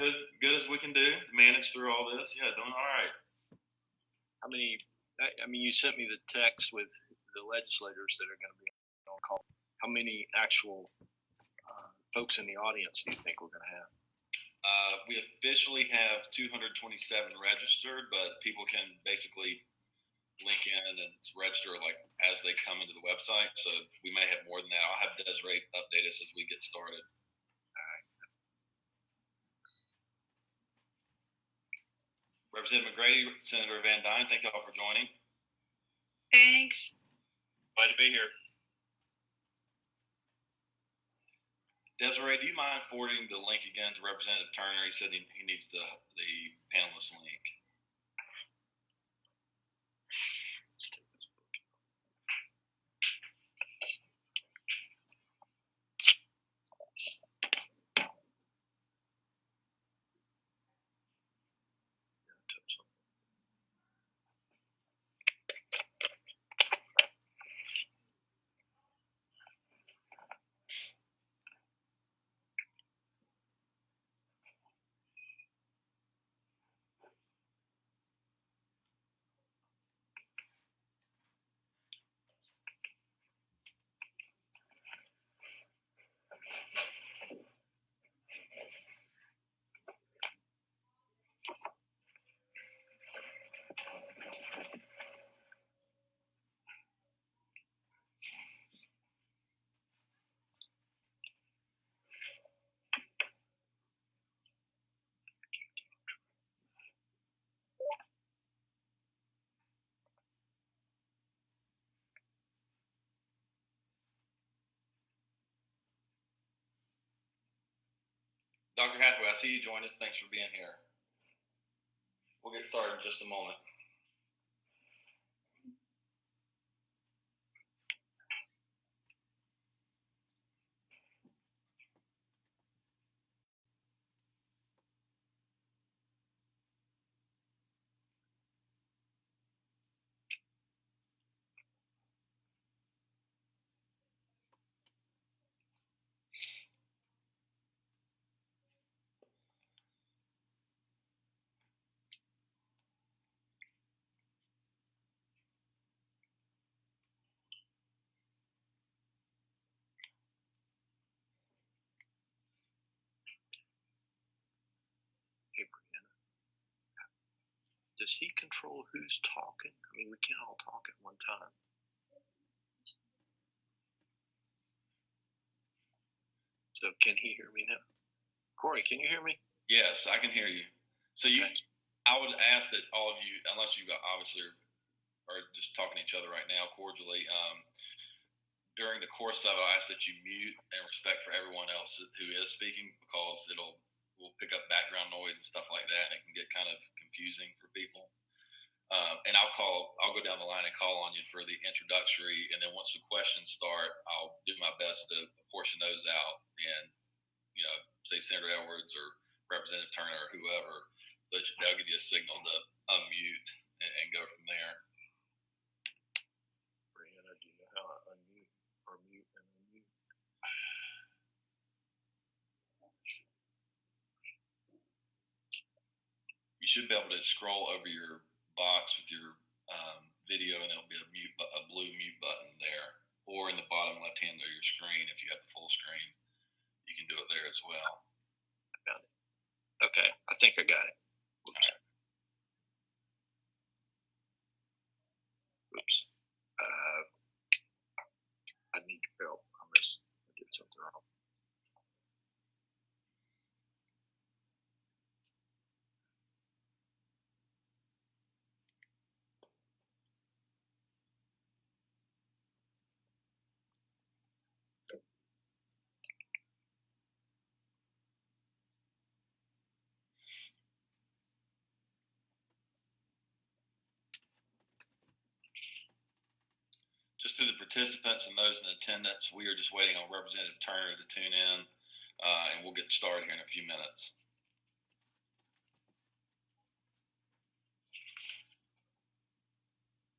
good as we can do to manage through all this. Yeah, doing all right. How many? I mean, you sent me the text with the legislators that are going to be on call. How many actual folks in the audience do you think we're going to have? We officially have 227 registered, but people can basically link in and register like as they come into the website. So we may have more than that. I'll have Desiree update us as we get started. All right. Representative McGrady, Senator Van Duyn, thank you all for joining. Thanks. Glad to be here. Desiree, do you mind forwarding the link again to Representative Turner? He said he needs the panelist link. Dr. Hathaway, I see you join us. Thanks for being here. We'll get started in just a moment. Hey, Brianna. Does he control who's talking? I mean, we can't all talk at one time. So can he hear me now? Corey, can you hear me? Yes, I can hear you. So I would ask that all of you, unless you obviously are just talking to each other right now cordially, during the course of it, I ask that you mute in respect for everyone else who is speaking, because we'll pick up background noise and stuff like that, and it can get kind of confusing for people. And I'll go down the line and call on you for the introductory, and then once the questions start, I'll do my best to portion those out and, say Senator Edwards or Representative Turner or whoever, so they'll give you a signal to unmute and go from there. Brianna, do you know how to unmute or mute and unmute? You should be able to scroll over your box with your video, and there'll be a blue mute button there, or in the bottom left hand of your screen if you have the full screen. You can do it there as well. I got it. Okay, I think I got it. Oops. All right. Oops. I need help on this. I did something wrong. Just to the participants and those in attendance, we are just waiting on Representative Turner to tune in, and we'll get started here in a few minutes.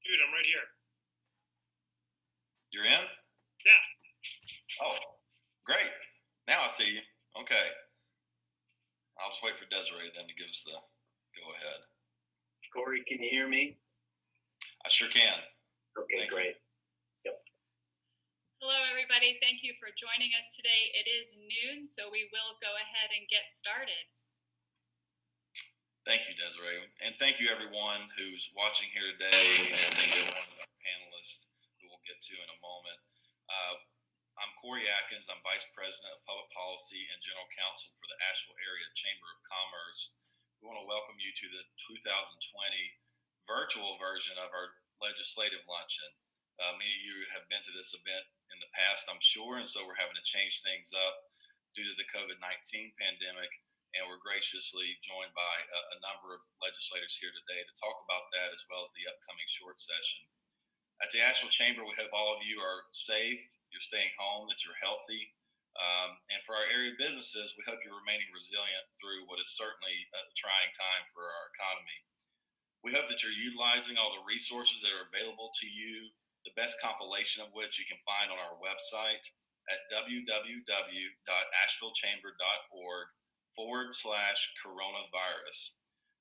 Dude, I'm right here. You're in? Yeah. Oh, great. Now I see you. Okay. I'll just wait for Desiree then to give us the go-ahead. Corey, can you hear me? I sure can. Okay, great. Yep. Hello, everybody. Thank you for joining us today. It is noon, so we will go ahead and get started. Thank you, Desiree. And thank you, everyone who's watching here today, and thank you, everyone of our panelists who we'll get to in a moment. I'm Corey Atkins. I'm Vice President of Public Policy and General Counsel for the Asheville Area Chamber of Commerce. We want to welcome you to the 2020 virtual version of our Legislative Luncheon. Many of you have been to this event in the past, I'm sure, and so we're having to change things up due to the COVID-19 pandemic, and we're graciously joined by a number of legislators here today to talk about that as well as the upcoming short session. At the Asheville Chamber, we hope all of you are safe, you're staying home, that you're healthy. And for our area businesses, we hope you're remaining resilient through what is certainly a trying time for our economy. We hope that you're utilizing all the resources that are available to you, the best compilation of which you can find on our website at www.ashevillechamber.org/coronavirus.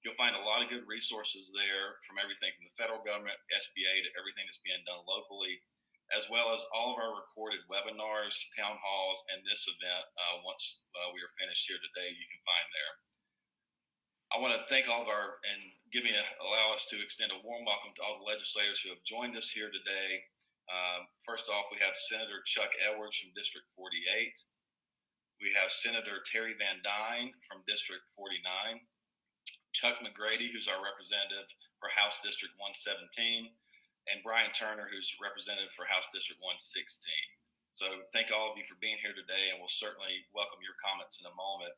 You'll find a lot of good resources there, from everything from the federal government, SBA, to everything that's being done locally, as well as all of our recorded webinars, town halls, and this event. Once we are finished here today, you can find there. I want to thank all of our, and allow us to extend a warm welcome to all the legislators who have joined us here today. First off, we have Senator Chuck Edwards from District 48. We have Senator Terry Van Duyn from District 49. Chuck McGrady, who's our representative for House District 117. And Brian Turner, who's representative for House District 116. So thank all of you for being here today, and we'll certainly welcome your comments in a moment.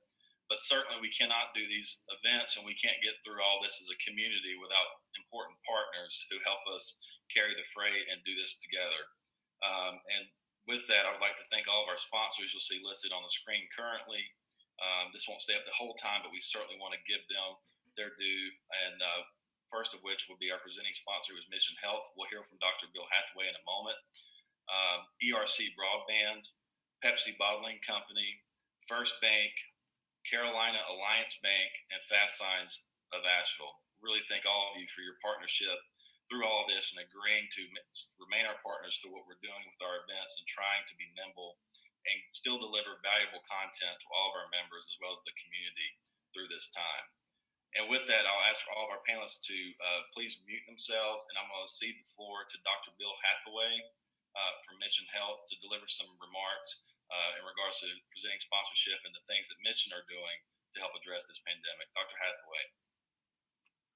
But certainly we cannot do these events, and we can't get through all this as a community without important partners who help us carry the freight and do this together. And with that, I would like to thank all of our sponsors you'll see listed on the screen currently. This won't stay up the whole time, but we certainly want to give them their due. And first of which will be our presenting sponsor, who is Mission Health. We'll hear from Dr. Bill Hathaway in a moment. ERC Broadband, Pepsi Bottling Company, First Bank, Carolina Alliance Bank, and Fast Signs of Asheville. Really thank all of you for your partnership through all of this and agreeing to remain our partners through what we're doing with our events and trying to be nimble and still deliver valuable content to all of our members as well as the community through this time. And with that, I'll ask for all of our panelists to please mute themselves, and I'm going to cede the floor to Dr. Bill Hathaway from Mission Health to deliver some remarks in regards to presenting sponsorship and the things that Mission are doing to help address this pandemic. Dr. Hathaway.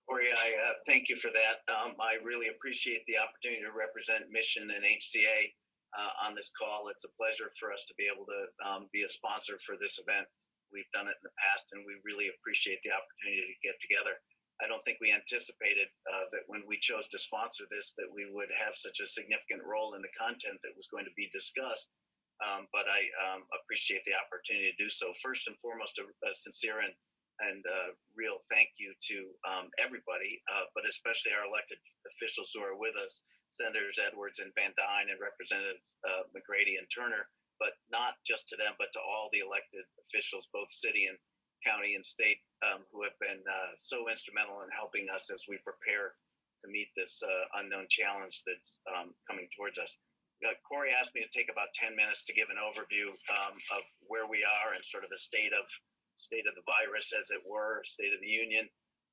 Corey, I thank you for that. I really appreciate the opportunity to represent Mission and HCA on this call. It's a pleasure for us to be able to be a sponsor for this event. We've done it in the past, and we really appreciate the opportunity to get together. I don't think we anticipated that when we chose to sponsor this, that we would have such a significant role in the content that was going to be discussed. But I appreciate the opportunity to do so. First and foremost, a sincere and real thank you to everybody, but especially our elected officials who are with us, Senators Edwards and Van Duyn and Representatives McGrady and Turner. But not just to them, but to all the elected officials, both city and county and state, who have been so instrumental in helping us as we prepare to meet this unknown challenge that's coming towards us. Corey asked me to take about 10 minutes to give an overview of where we are and sort of a state of the virus, as it were, State of the Union.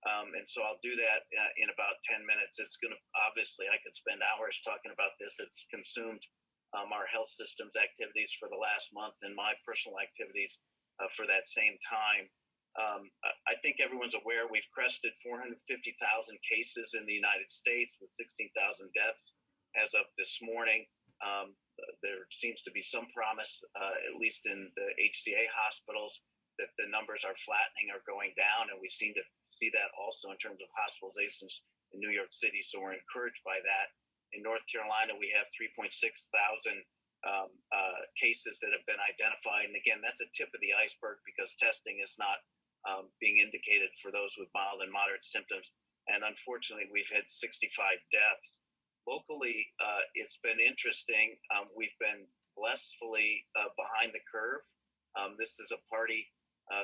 And so I'll do that in about 10 minutes. It's going to, obviously, I could spend hours talking about this. It's consumed our health systems activities for the last month and my personal activities for that same time. I think everyone's aware we've crested 450,000 cases in the United States with 16,000 deaths as of this morning. There seems to be some promise, at least in the HCA hospitals, that the numbers are flattening or going down, and we seem to see that also in terms of hospitalizations in New York City, so we're encouraged by that. In North Carolina, we have 3.6 thousand cases that have been identified. And again, that's a tip of the iceberg because testing is not being indicated for those with mild and moderate symptoms. And unfortunately, we've had 65 deaths. Locally, it's been interesting. We've been blissfully behind the curve. This is a party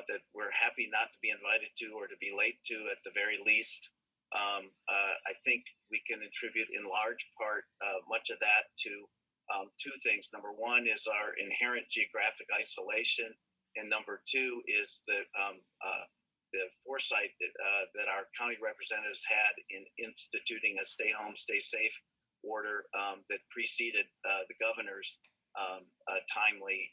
that we're happy not to be invited to or to be late to at the very least. I think we can attribute in large part much of that to two things. Number one is our inherent geographic isolation, and number two is the foresight that our county representatives had in instituting a stay home, stay safe order that preceded the governor's timely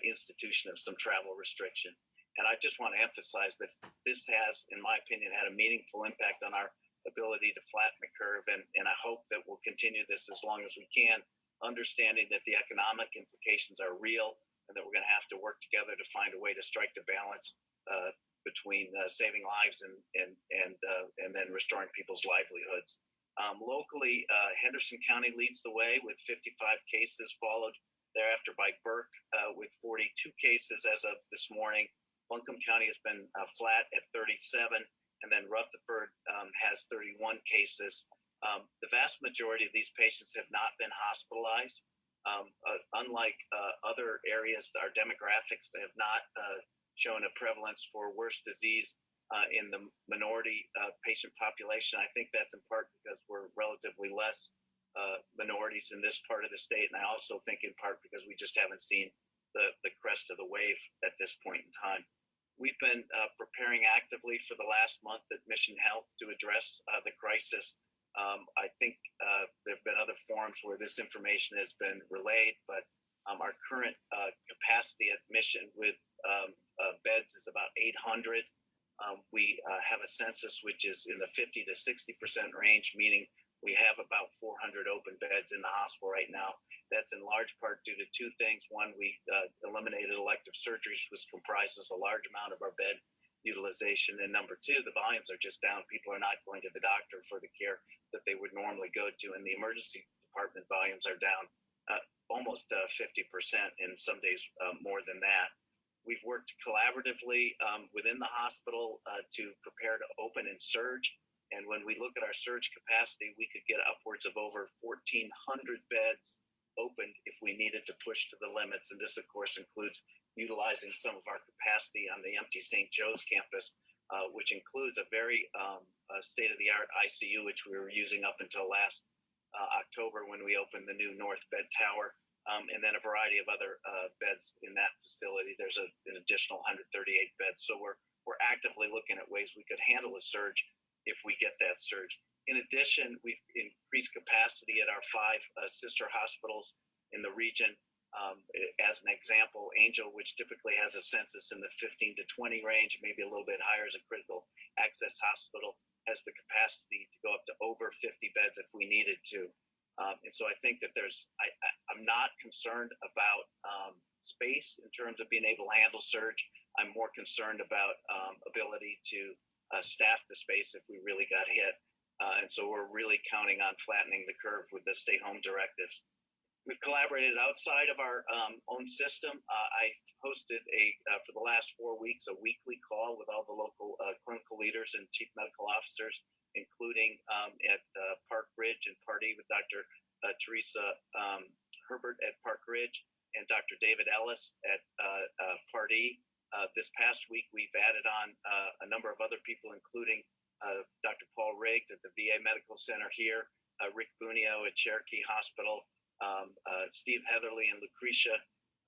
institution of some travel restrictions. And I just want to emphasize that this has, in my opinion, had a meaningful impact on our ability to flatten the curve. And I hope that we'll continue this as long as we can, understanding that the economic implications are real and that we're going to have to work together to find a way to strike the balance between saving lives and then restoring people's livelihoods. Locally, Henderson County leads the way with 55 cases, followed thereafter by Burke with 42 cases as of this morning. Buncombe County has been flat at 37, and then Rutherford has 31 cases. The vast majority of these patients have not been hospitalized. Unlike other areas, our demographics have not shown a prevalence for worse disease in the minority patient population. I think that's in part because we're relatively less minorities in this part of the state, and I also think in part because we just haven't seen the crest of the wave at this point in time. We've been preparing actively for the last month at Mission Health to address the crisis. I think there have been other forums where this information has been relayed, but our current capacity at Mission with beds is about 800. We have a census which is in the 50 to 60% range, meaning we have about 400 open beds in the hospital right now. That's in large part due to two things. One, we eliminated elective surgeries, which comprises a large amount of our bed utilization. And number two, the volumes are just down. People are not going to the doctor for the care that they would normally go to. And the emergency department volumes are down almost 50%, and some days more than that. We've worked collaboratively within the hospital to prepare to open and surge. And when we look at our surge capacity, we could get upwards of over 1,400 beds opened if we needed to push to the limits. And this, of course, includes utilizing some of our capacity on the empty St. Joe's campus, which includes a very state-of-the-art ICU, which we were using up until last October when we opened the new North Bed Tower, and then a variety of other beds in that facility. There's an additional 138 beds. So we're actively looking at ways we could handle a surge if we get that surge. In addition, we've increased capacity at our 5 sister hospitals in the region. As an example, Angel, which typically has a census in the 15 to 20 range, maybe a little bit higher as a critical access hospital, has the capacity to go up to over 50 beds if we needed to. And so I think that I'm not concerned about space in terms of being able to handle surge. I'm more concerned about ability to staff the space if we really got hit. And so we're really counting on flattening the curve with the stay home directives. We've collaborated outside of our own system. I hosted for the last 4 weeks, a weekly call with all the local clinical leaders and chief medical officers, including at Park Ridge and Pardee with Dr. Teresa Herbert at Park Ridge and Dr. David Ellis at Pardee. This past week, we've added on a number of other people, including Dr. Paul Riggs at the VA Medical Center here, Rick Bunio at Cherokee Hospital, Steve Heatherly and Lucretia,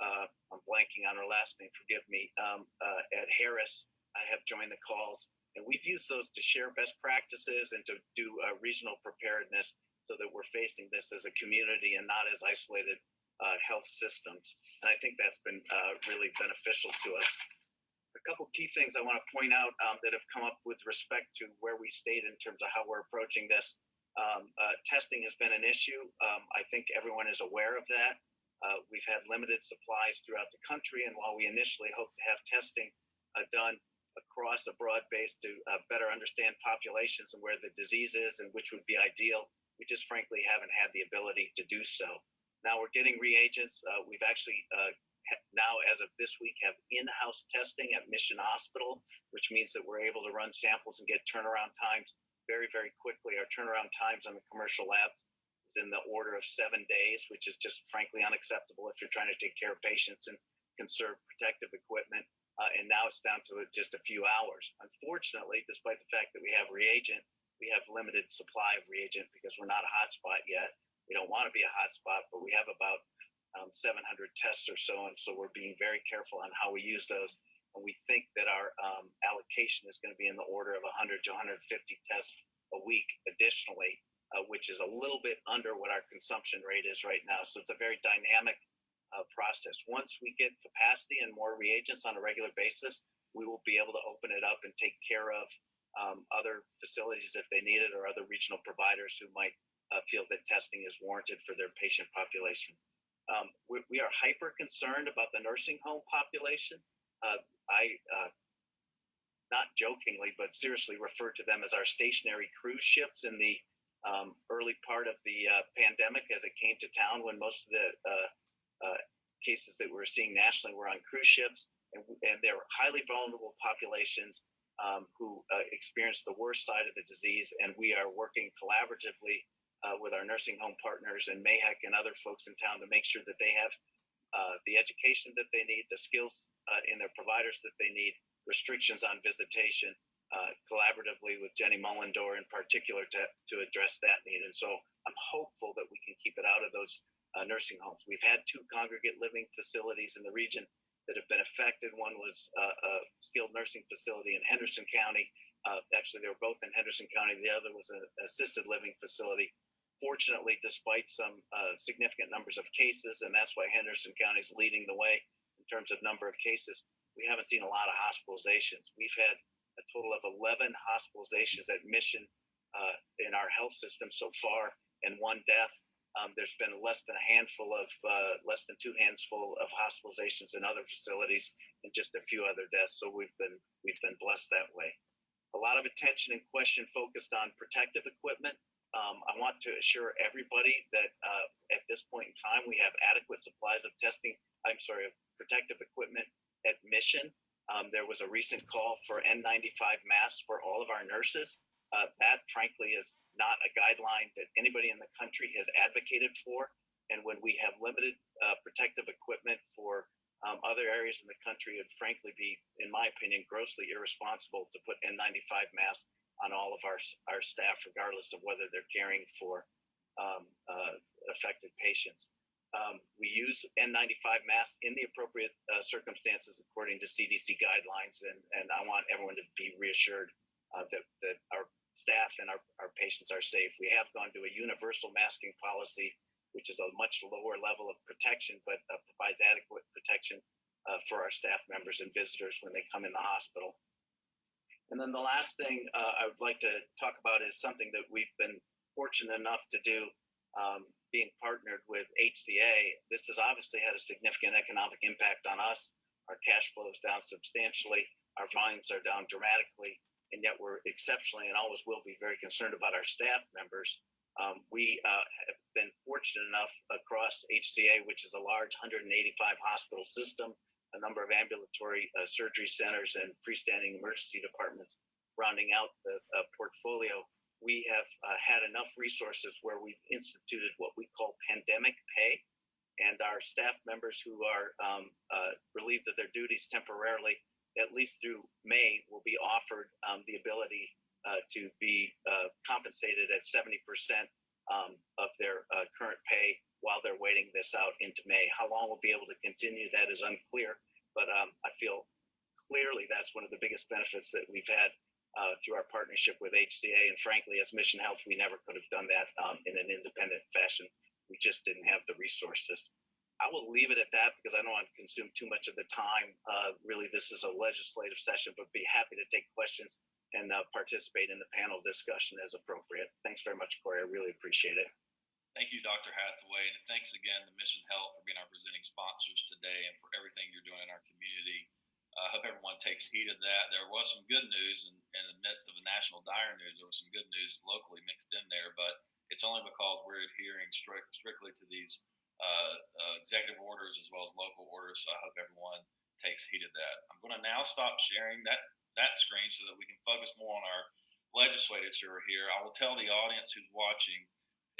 I'm blanking on her last name, forgive me, at Harris. I have joined the calls. And we've used those to share best practices and to do regional preparedness so that we're facing this as a community and not as isolated health systems. And I think that's been really beneficial to us. A couple key things I want to point out that have come up with respect to where we stayed in terms of how we're approaching this. Testing has been an issue. I think everyone is aware of that. We've had limited supplies throughout the country, and while we initially hoped to have testing done across a broad base to better understand populations and where the disease is and which would be ideal, we just frankly haven't had the ability to do so. Now we're getting reagents. We've actually now, as of this week, have in-house testing at Mission Hospital, which means that we're able to run samples and get turnaround times very, very quickly. Our turnaround times on the commercial lab is in the order of 7 days, which is just frankly unacceptable if you're trying to take care of patients and conserve protective equipment. and now it's down to just a few hours. Unfortunately, despite the fact that we have reagent, we have limited supply of reagent because we're not a hotspot yet. We don't want to be a hotspot, but we have about 700 tests or so, and so we're being very careful on how we use those. And we think that our allocation is going to be in the order of 100 to 150 tests a week additionally, which is a little bit under what our consumption rate is right now. So it's a very dynamic process. Once we get capacity and more reagents on a regular basis, we will be able to open it up and take care of other facilities if they need it, or other regional providers who might feel that testing is warranted for their patient population. We are hyper concerned about the nursing home population. I not jokingly, but seriously refer to them as our stationary cruise ships in the early part of the pandemic, as it came to town, when most of the cases that we were seeing nationally were on cruise ships, and they were highly vulnerable populations who experienced the worst side of the disease. And we are working collaboratively with our nursing home partners and MAHEC and other folks in town to make sure that they have the education that they need, the skills in their providers that they need, restrictions on visitation, collaboratively with Jenny Mullendor in particular to address that need. And so I'm hopeful that we can keep it out of those nursing homes. We've had 2 congregate living facilities in the region that have been affected. One was a skilled nursing facility in Henderson County. Actually, they were both in Henderson County. The other was an assisted living facility. Fortunately, despite some significant numbers of cases, and that's why Henderson County is leading the way in terms of number of cases, we haven't seen a lot of hospitalizations. We've had a total of 11 hospitalizations at Mission in our health system so far, and 1 death. There's been less than 2 handfuls of hospitalizations in other facilities, and just a few other deaths. So we've been blessed that way. A lot of attention and question focused on protective equipment. I want to assure everybody that at this point in time, we have adequate supplies of protective equipment at Mission. There was a recent call for N95 masks for all of our nurses. That, frankly, is not a guideline that anybody in the country has advocated for. And when we have limited protective equipment for other areas in the country, it would frankly be, in my opinion, grossly irresponsible to put N95 masks on all of our staff, regardless of whether they're caring for affected patients. We use N95 masks in the appropriate circumstances according to CDC guidelines, and I want everyone to be reassured that our staff and our patients are safe. We have gone to a universal masking policy, which is a much lower level of protection, but provides adequate protection for our staff members and visitors when they come in the hospital. And then the last thing I would like to talk about is something that we've been fortunate enough to do, being partnered with HCA. This has obviously had a significant economic impact on us. Our cash flow is down substantially. Our volumes are down dramatically, and yet we're exceptionally and always will be very concerned about our staff members. We have been fortunate enough across HCA, which is a large 185 hospital system, a number of ambulatory surgery centers and freestanding emergency departments rounding out the portfolio. We have had enough resources where we've instituted what we call pandemic pay, and our staff members who are relieved of their duties temporarily, at least through May, will be offered the ability to be compensated at 70% of their current pay while they're waiting this out into May. How long we'll be able to continue that is unclear, but I feel clearly that's one of the biggest benefits that we've had through our partnership with HCA. And frankly, as Mission Health, we never could have done that in an independent fashion. We just didn't have the resources. I will leave it at that because I don't want to consume too much of the time. Really, this is a legislative session, but be happy to take questions and participate in the panel discussion as appropriate. Thanks very much, Corey. I really appreciate it. Thank you, Dr. Hathaway, and thanks again to Mission Health for being our presenting sponsors today and for everything you're doing in our community. I hope everyone takes heed of that. There was some good news in the midst of the national dire news. There was some good news locally mixed in there, but it's only because we're adhering strictly to these executive orders as well as local orders. So I hope everyone takes heed of that. I'm going to now stop sharing that screen so that we can focus more on our legislators who are here. I will tell the audience who's watching,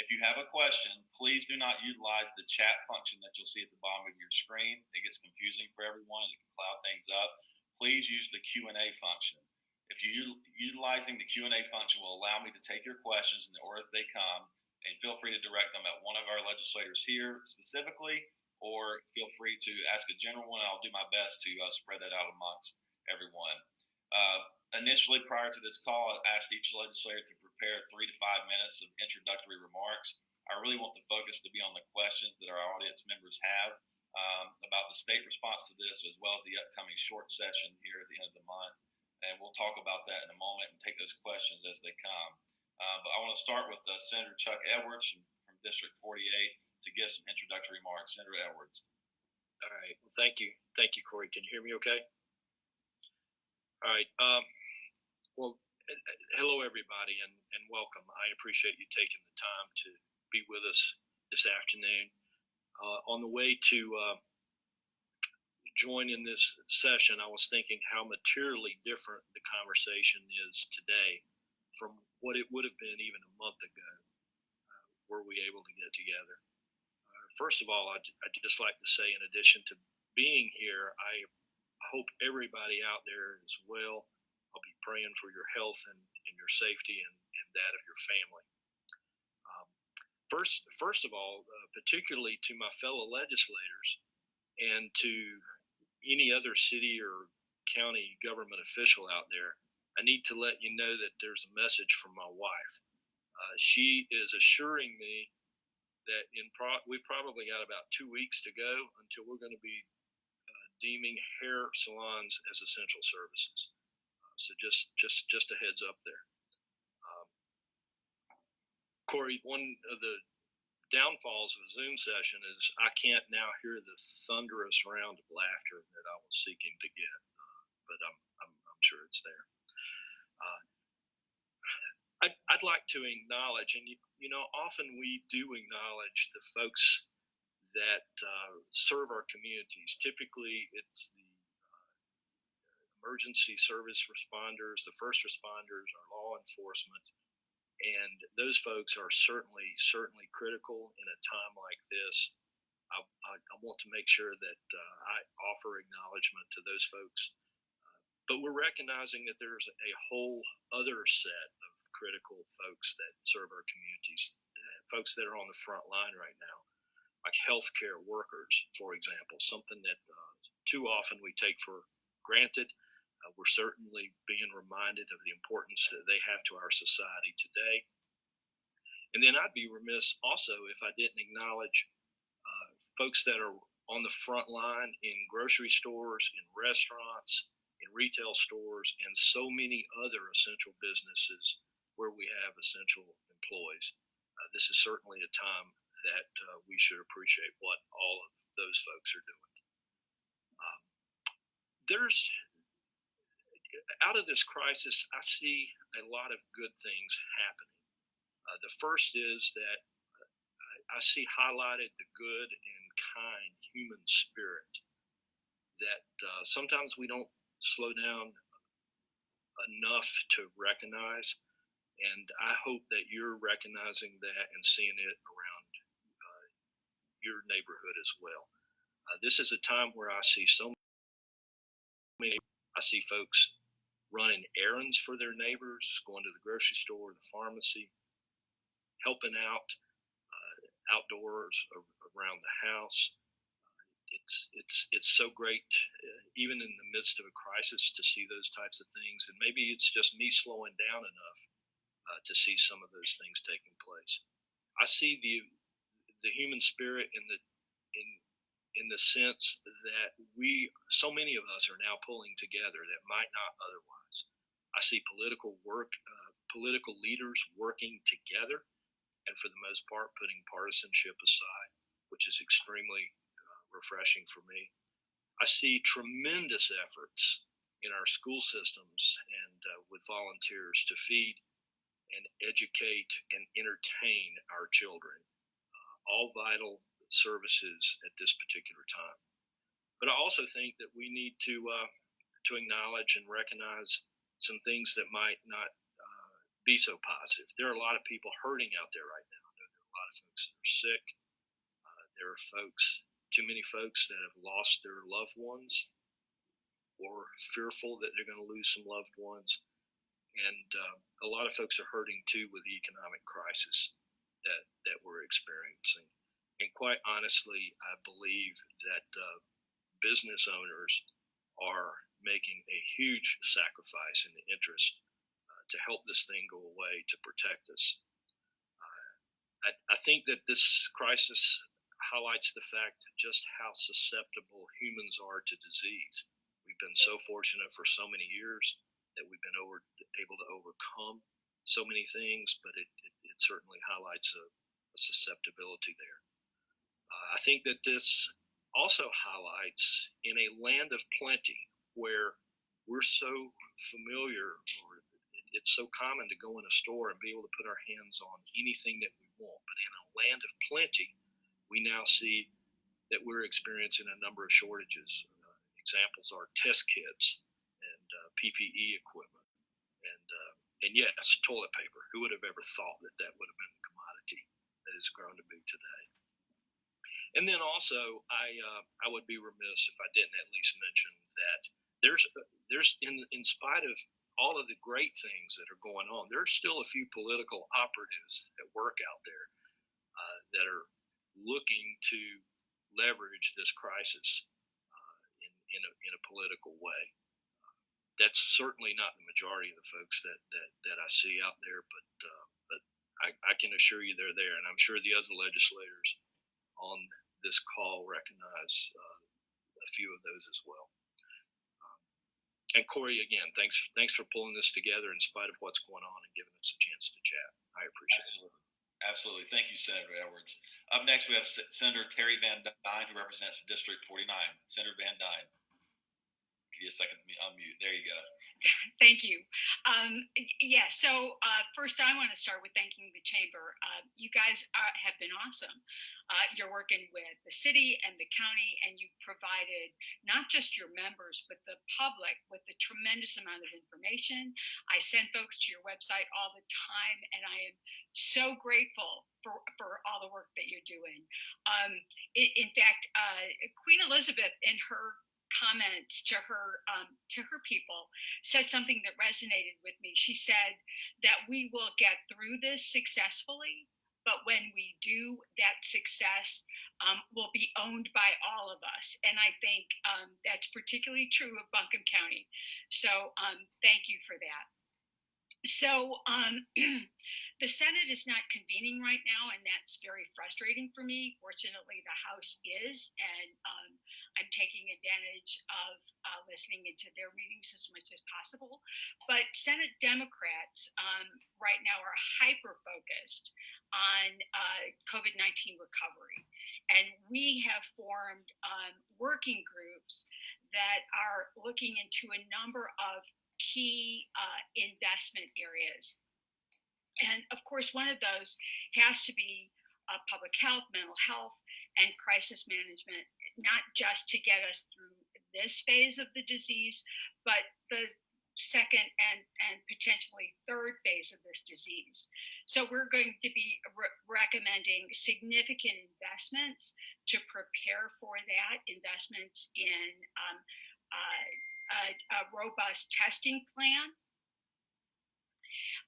if you have a question, please do not utilize the chat function that you'll see at the bottom of your screen. It gets confusing for everyone. It can cloud things up. please use the Q&A function. If you're utilizing the Q&A function will allow me to take your questions in the order that they come, and feel free to direct them at one of our legislators here specifically, or feel free to ask a general one. I'll do my best to spread that out amongst everyone. Initially, prior to this call, I asked each legislator to prepare 3 to 5 minutes of introductory remarks. I really want the focus to be on the questions that our audience members have about the state response to this, as well as the upcoming short session here at the end of the month. And we'll talk about that in a moment and take those questions as they come. But I want to start with Senator Chuck Edwards from District 48 to give some introductory remarks. Senator Edwards. All right. Well, thank you. Thank you, Corey. Can you hear me okay? All right. Well, hello, everybody, and welcome. I appreciate you taking the time to be with us this afternoon. On the way to join in this session, I was thinking how materially different the conversation is today from what it would have been even a month ago. Were we able to get together? First of all, I'd just like to say, in addition to being here, I hope everybody out there is well. I'll be praying for your health and your safety and that of your family. First of all, particularly to my fellow legislators and to any other city or county government official out there, I need to let you know that there's a message from my wife. She is assuring me that we've probably got about 2 weeks to go until we're going to be deeming hair salons as essential services. So just a heads up there. Corey, one of the downfalls of a Zoom session is I can't now hear the thunderous round of laughter that I was seeking to get, but I'm sure it's there. I'd like to acknowledge, and you know, often we do acknowledge the folks that serve our communities. Typically, it's the emergency service responders, the first responders, our law enforcement, and those folks are certainly critical in a time like this. I want to make sure that I offer acknowledgement to those folks, but we're recognizing that there's a whole other set of critical folks that serve our communities, folks that are on the front line right now, like healthcare workers, for example, something that too often we take for granted. We're certainly being reminded of the importance that they have to our society today. And then I'd be remiss also if I didn't acknowledge folks that are on the front line in grocery stores, in restaurants, in retail stores, and so many other essential businesses where we have essential employees. This is certainly a time that we should appreciate what all of those folks are doing. Out of this crisis, I see a lot of good things happening. The first is that I see highlighted the good and kind human spirit that sometimes we don't slow down enough to recognize. And I hope that you're recognizing that and seeing it around your neighborhood as well. This is a time where I see so many, I see folks running errands for their neighbors, going to the grocery store, the pharmacy, helping out outdoors around the house. It's so great, even in the midst of a crisis, to see those types of things. And maybe it's just me slowing down enough to see some of those things taking place. I see the human spirit in the sense that so many of us are now pulling together that might not otherwise. I see political leaders working together, and for the most part, putting partisanship aside, which is extremely refreshing for me. I see tremendous efforts in our school systems and with volunteers to feed and educate and entertain our children, all vital services at this particular time. But I also think that we need to acknowledge and recognize some things that might not be so positive. There are a lot of people hurting out there right now. There are a lot of folks that are sick. There are too many folks that have lost their loved ones, or fearful that they're going to lose some loved ones. And a lot of folks are hurting too with the economic crisis that we're experiencing. And quite honestly, I believe that business owners are making a huge sacrifice in the interest to help this thing go away, to protect us. I think that this crisis highlights the fact just how susceptible humans are to disease. We've been so fortunate for so many years that we've been able to overcome so many things, but it certainly highlights a susceptibility there. I think that this also highlights, in a land of plenty where we're so familiar, or it's so common to go in a store and be able to put our hands on anything that we want, but in a land of plenty, we now see that we're experiencing a number of shortages. Examples are test kits and PPE equipment, and yes, toilet paper. Who would have ever thought that that would have been the commodity that has grown to be today? And then also, I would be remiss if I didn't at least mention that there's in spite of all of the great things that are going on, there's still a few political operatives at work out there that are looking to leverage this crisis in a political way. That's certainly not the majority of the folks that I see out there, but I can assure you they're there, and I'm sure the other legislators on this call recognize a few of those as well. And Corey, again, thanks for pulling this together in spite of what's going on and giving us a chance to chat. I appreciate it. Absolutely. Thank you, Senator Edwards. Up next, we have Senator Terry Van Duyn, who represents District 49. Senator Van Duyn. Give you a second to unmute. There you go. Thank you. So first I want to start with thanking the Chamber. You guys have been awesome. You're working with the city and the county, and you've provided not just your members, but the public with a tremendous amount of information. I send folks to your website all the time, and I am so grateful for all the work that you're doing. In fact, Queen Elizabeth, in her comments to her people, said something that resonated with me. She said that we will get through this successfully, but when we do, that success will be owned by all of us. And I think that's particularly true of Buncombe County. So thank you for that. So the Senate is not convening right now, and that's very frustrating for me. Fortunately, the House is, and I'm taking advantage of listening into their meetings as much as possible. But Senate Democrats right now are hyper-focused on COVID-19 recovery. And we have formed working groups that are looking into a number of key investment areas. And of course, one of those has to be public health, mental health, and crisis management, not just to get us through this phase of the disease, but the second and potentially third phase of this disease. So we're going to be recommending significant investments to prepare for that, investments in a robust testing plan.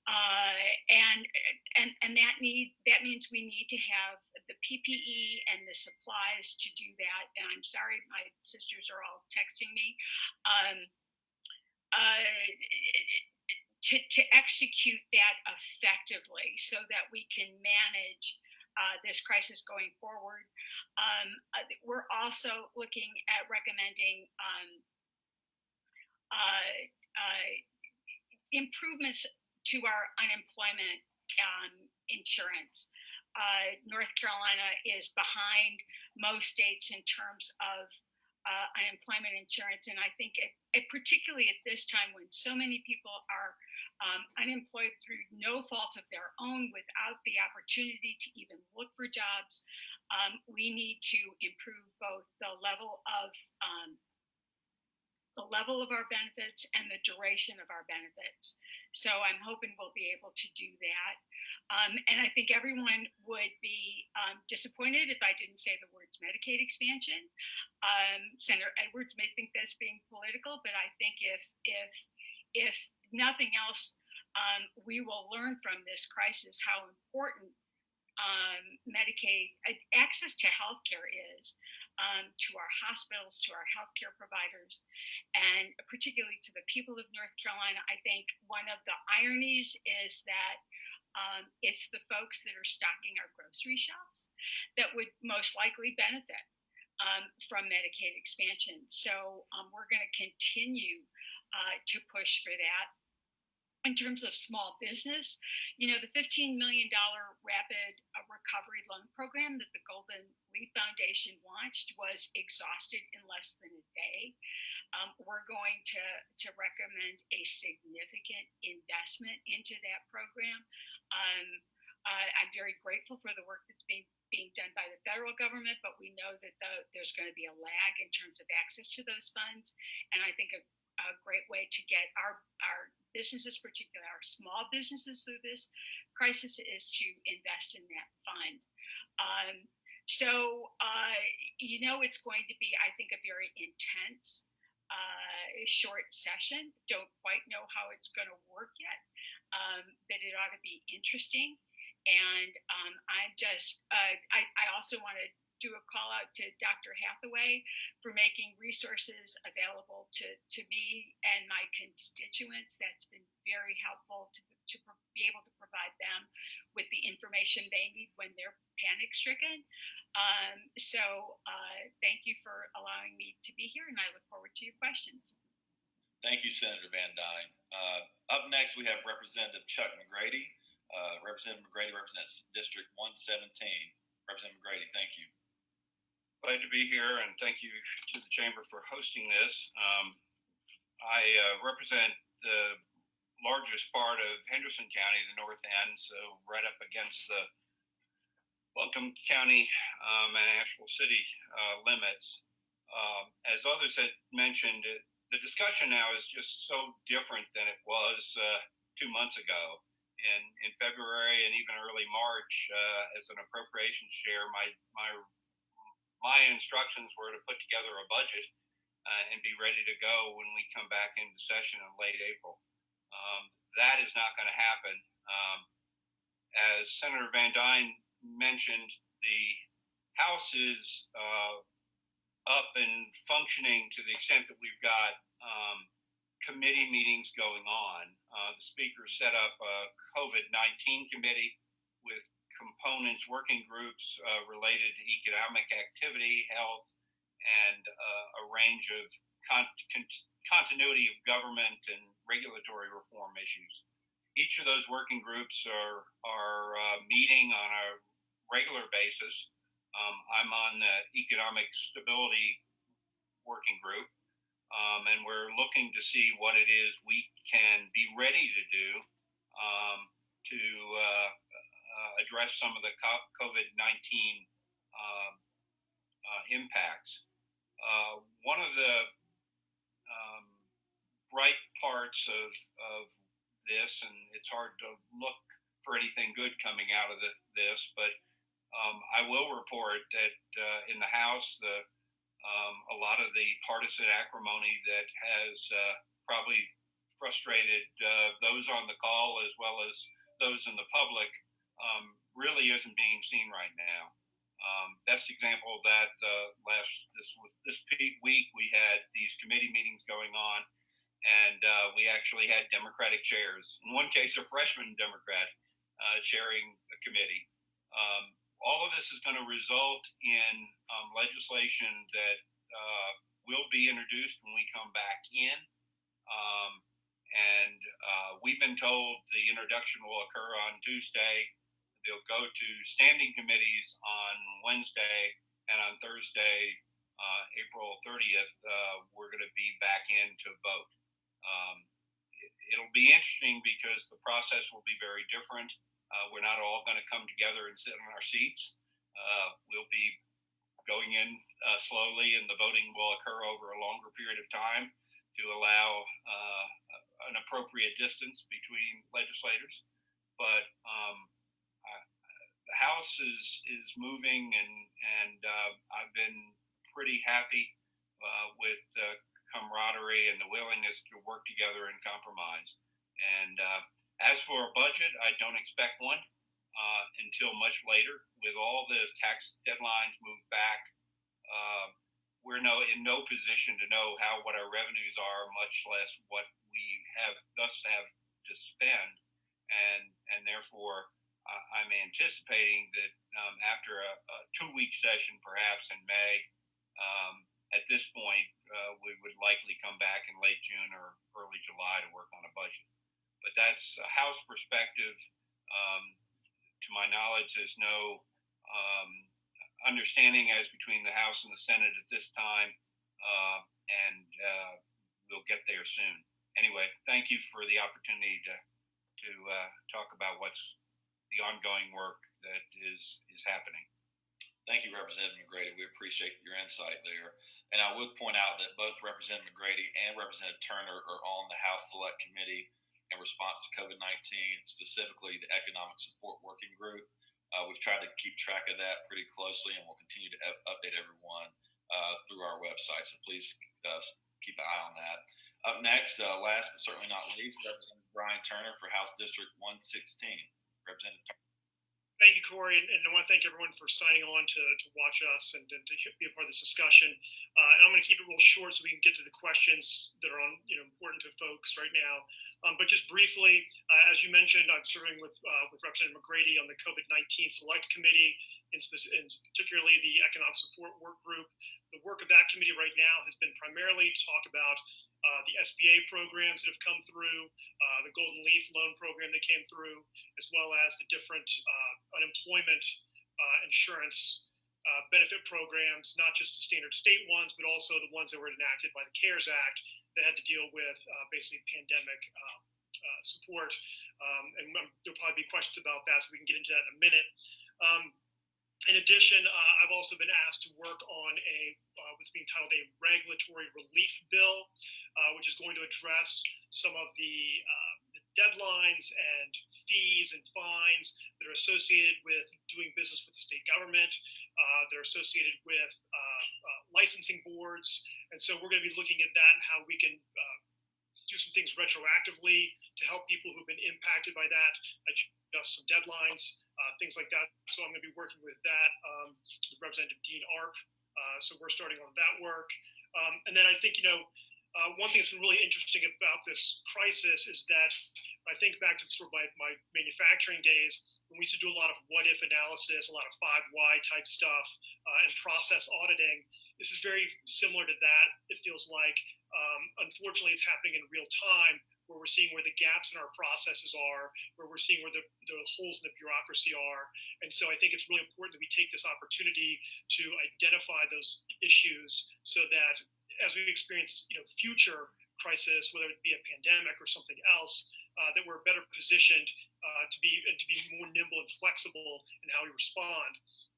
And that means we need to have the PPE and the supplies to do that. And I'm sorry, my sisters are all texting me. To execute that effectively so that we can manage this crisis going forward. We're also looking at recommending improvements to our unemployment insurance. North Carolina is behind most states in terms of unemployment insurance, and I think particularly at this time when so many people are unemployed through no fault of their own, without the opportunity to even look for jobs, we need to improve both the level of our benefits and the duration of our benefits. So I'm hoping we'll be able to do that. And I think everyone would be disappointed if I didn't say the words Medicaid expansion. Senator Edwards may think that's being political, but I think if nothing else, we will learn from this crisis how important Medicaid access to healthcare is to our hospitals, to our healthcare providers, and particularly to the people of North Carolina. I think one of the ironies is that it's the folks that are stocking our grocery shelves that would most likely benefit from Medicaid expansion. So we're going to continue to push for that. In terms of small business, the $15 million rapid recovery loan program that the Golden Leaf Foundation launched was exhausted in less than a day. We're going to recommend a significant investment into that program. I'm very grateful for the work that's being done by the federal government, but we know that there's going to be a lag in terms of access to those funds. And I think a great way to get our businesses, particularly our small businesses, through this crisis is to invest in that fund. It's going to be, I think, a very intense short session. Don't quite know how it's going to work yet, but it ought to be interesting. And I also want to do a call out to Dr. Hathaway for making resources available to me and my constituents. That's been very helpful to be able to provide them with the information they need when they're panic stricken. Thank you for allowing me to be here, and I look forward to your questions. Thank you, Senator Van Duyn. Up next, we have Representative Chuck McGrady. Representative McGrady represents District 117. Representative McGrady, thank you. Glad to be here, and thank you to the Chamber for hosting this. I represent the largest part of Henderson County, the north end, so right up against the Welcome County and Asheville City limits. As others had mentioned, the discussion now is just so different than it was 2 months ago. In February and even early March, as an appropriations chair, my instructions were to put together a budget and be ready to go when we come back into session in late April. That is not going to happen. As Senator Van Duyn mentioned, the House is up and functioning to the extent that we've got committee meetings going on. The Speaker set up a COVID-19 committee with components, working groups related to economic activity, health, and a range of continuity of government and regulatory reform issues. Each of those working groups are meeting on a regular basis. I'm on the economic stability working group, and we're looking to see what it is we can be ready to do to address some of the COVID-19 impacts. One of the bright parts of this, and it's hard to look for anything good coming out of this, but I will report that in the House, a lot of the partisan acrimony that has probably frustrated those on the call as well as those in the public really isn't being seen right now. Best example of that, this week we had these committee meetings going on, and we actually had Democratic chairs. In one case, a freshman Democrat chairing a committee. All of this is going to result in legislation that will be introduced when we come back in. We've been told the introduction will occur on Tuesday. They'll go to standing committees on Wednesday, and on Thursday, April 30th, we're going to be back in to vote. It'll be interesting because the process will be very different. We're not all going to come together and sit in our seats. We'll be going in slowly, and the voting will occur over a longer period of time to allow an appropriate distance between legislators. But the House is moving, and I've been pretty happy with the camaraderie and the willingness to work together and compromise. And as for a budget, I don't expect one until much later. With all the tax deadlines moved back, we're in no position to know what our revenues are, much less what we have to spend, and therefore I'm anticipating that after a 2-week session, perhaps in May, at this point, we would likely come back in late June or early July to work on a budget. But that's a House perspective. To my knowledge, there's no understanding as between the House and the Senate at this time, and we'll get there soon. Anyway, thank you for the opportunity to talk about what's the ongoing work that is happening. Thank you, Representative McGrady. We appreciate your insight there. And I would point out that both Representative McGrady and Representative Turner are on the House Select Committee in response to COVID-19, specifically the Economic Support Working Group. We've tried to keep track of that pretty closely, and we'll continue to update everyone through our website. So please keep an eye on that. Up next, last but certainly not least, Representative Brian Turner for House District 116. Representative Turner. Thank you, Corey, and I want to thank everyone for signing on to watch us and to be a part of this discussion. And I'm going to keep it real short so we can get to the questions that are important to folks right now. But just briefly, as you mentioned, I'm serving with Representative McGrady on the COVID-19 Select Committee, and particularly the Economic Support Work Group. The work of that committee right now has been primarily to talk about the SBA programs that have come through, the Golden Leaf loan program that came through, as well as the different unemployment insurance benefit programs, not just the standard state ones, but also the ones that were enacted by the CARES Act that had to deal with basically pandemic support. And there'll probably be questions about that, so we can get into that in a minute. In addition, I've also been asked to work on what's being titled a regulatory relief bill, which is going to address some of the deadlines and fees and fines that are associated with doing business with the state government. They're associated with licensing boards. And so we're going to be looking at that and how we can do some things retroactively to help people who've been impacted by that, adjust some deadlines, things like that. So I'm going to be working with that with Representative Dean Arp. So we're starting on that work. And then I think, one thing that's been really interesting about this crisis is that I think back to sort of my manufacturing days, when we used to do a lot of what-if analysis, a lot of 5 why type stuff, and process auditing. This is very similar to that, it feels like. Unfortunately, it's happening in real time, where we're seeing where the gaps in our processes are, where we're seeing where the holes in the bureaucracy are. And so I think it's really important that we take this opportunity to identify those issues so that as we experience future crisis, whether it be a pandemic or something else, that we're better positioned to be more nimble and flexible in how we respond.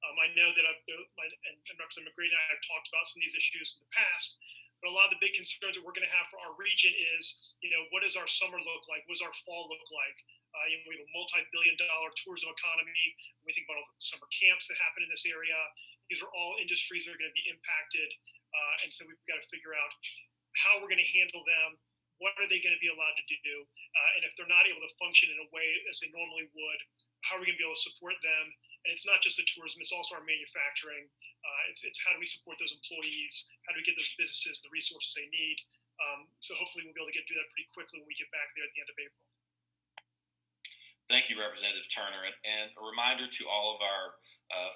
I know that and Representative McGrady and I have talked about some of these issues in the past, but a lot of the big concerns that we're going to have for our region is, what does our summer look like? What does our fall look like? We have a multi-billion-dollar tourism economy. When we think about all the summer camps that happen in this area, these are all industries that are going to be impacted. And so we've got to figure out how we're going to handle them. What are they going to be allowed to do? And if they're not able to function in a way as they normally would, how are we going to be able to support them? And it's not just the tourism, it's also our manufacturing. It's how do we support those employees? How do we get those businesses the resources they need? So hopefully we'll be able to do that pretty quickly when we get back there at the end of April. Thank you, Representative Turner. And a reminder to all of our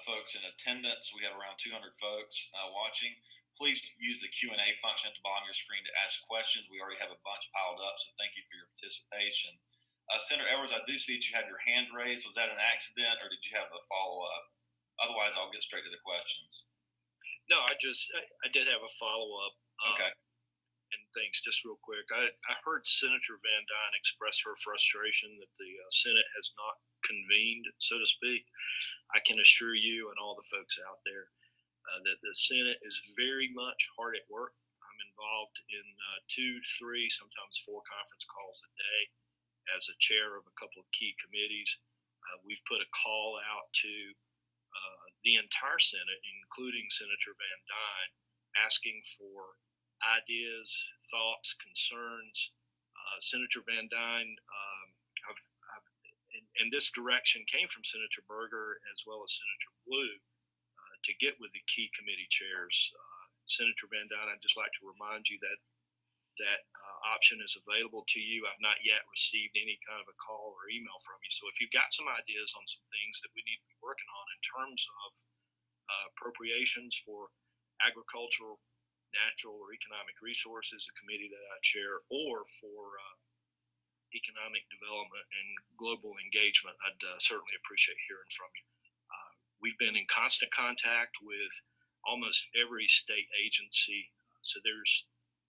folks in attendance, we have around 200 folks watching. Please use the Q&A function at the bottom of your screen to ask questions. We already have a bunch piled up, so thank you for your participation. Senator Edwards, I do see that you had your hand raised. Was that an accident, or did you have a follow-up? Otherwise, I'll get straight to the questions. No, I did have a follow-up. Okay. And thanks, just real quick. I heard Senator Van Duyn express her frustration that the Senate has not convened, so to speak. I can assure you and all the folks out there that the Senate is very much hard at work. I'm involved in 2, 3, sometimes 4 conference calls a day as a chair of a couple of key committees. We've put a call out to the entire Senate, including Senator Van Duyn, asking for ideas, thoughts, concerns. Senator Van Duyn, and this direction came from Senator Berger as well as Senator Blue to get with the key committee chairs. Senator Van Duyn, I'd just like to remind you that option is available to you. I've not yet received any kind of a call or email from you. So if you've got some ideas on some things that we need to be working on in terms of appropriations for agricultural, natural, or economic resources, a committee that I chair, or for economic development and global engagement, I'd certainly appreciate hearing from you. We've been in constant contact with almost every state agency. So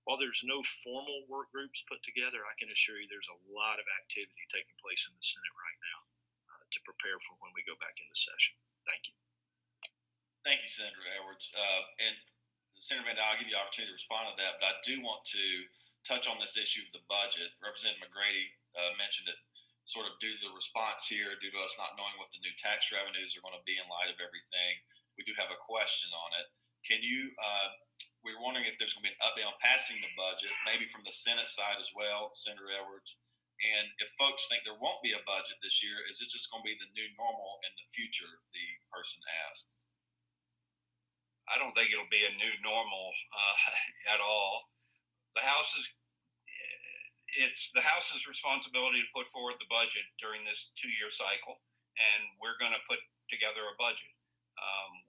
while there's no formal work groups put together, I can assure you there's a lot of activity taking place in the Senate right now to prepare for when we go back into session. Thank you. Thank you, Senator Edwards. And Senator Van Duyn, I'll give you the opportunity to respond to that, but I do want to touch on this issue of the budget. Representative McGrady mentioned it sort of due to the response here, due to us not knowing what the new tax revenues are going to be in light of everything. We do have a question on it. Can you, we're wondering if there's going to be an update on passing the budget, maybe from the Senate side as well, Senator Edwards. And if folks think there won't be a budget this year, is it just going to be the new normal in the future, the person asks? I don't think it'll be a new normal at all. It's the House's responsibility to put forward the budget during this 2-year cycle, and we're going to put together a budget.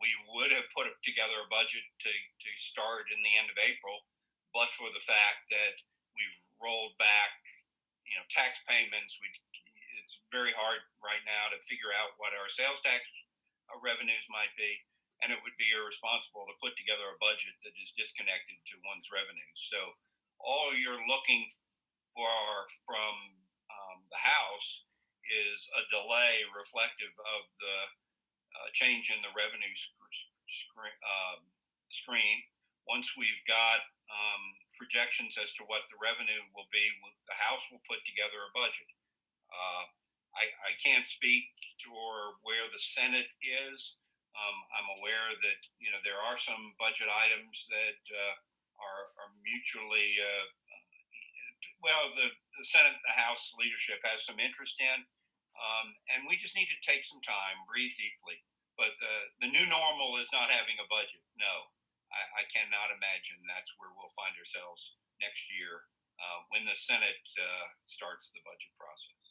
We would have put together a budget to start in the end of April, but for the fact that we've rolled back, tax payments. It's very hard right now to figure out what our sales tax revenues might be, and it would be irresponsible to put together a budget that is disconnected to one's revenues. So all you're looking for from the House is a delay reflective of the change in the revenue stream. Once we've got projections as to what the revenue will be, the House will put together a budget. I can't speak to where the Senate is. I'm aware that there are some budget items that are mutually the Senate and the House leadership has some interest in, and we just need to take some time, breathe deeply. But the new normal is not having a budget. No, I cannot imagine that's where we'll find ourselves next year when the Senate starts the budget process.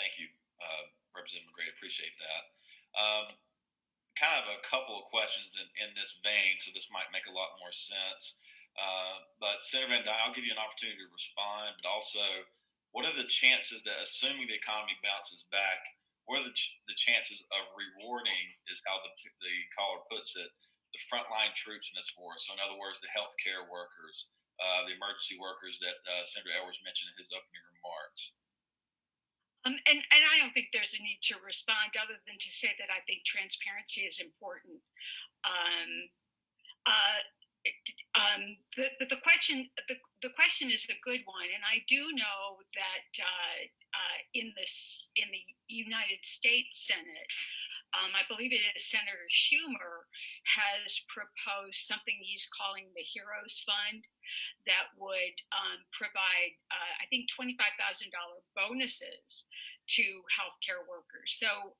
Thank you, Representative McGrady. Appreciate that. Kind of a couple of questions in this vein, so this might make a lot more sense. But Senator Van Duyn, I'll give you an opportunity to respond, but also, what are the chances that, assuming the economy bounces back, what are the chances of rewarding, is how the caller puts it, the frontline troops in this force? So in other words, the healthcare workers, the emergency workers that Senator Edwards mentioned in his opening remarks. And I don't think there's a need to respond other than to say that I think transparency is important. The question is a good one, and I do know that in the United States Senate, I believe it is Senator Schumer has proposed something he's calling the Heroes Fund that would provide, I think, $25,000 bonuses to healthcare workers. So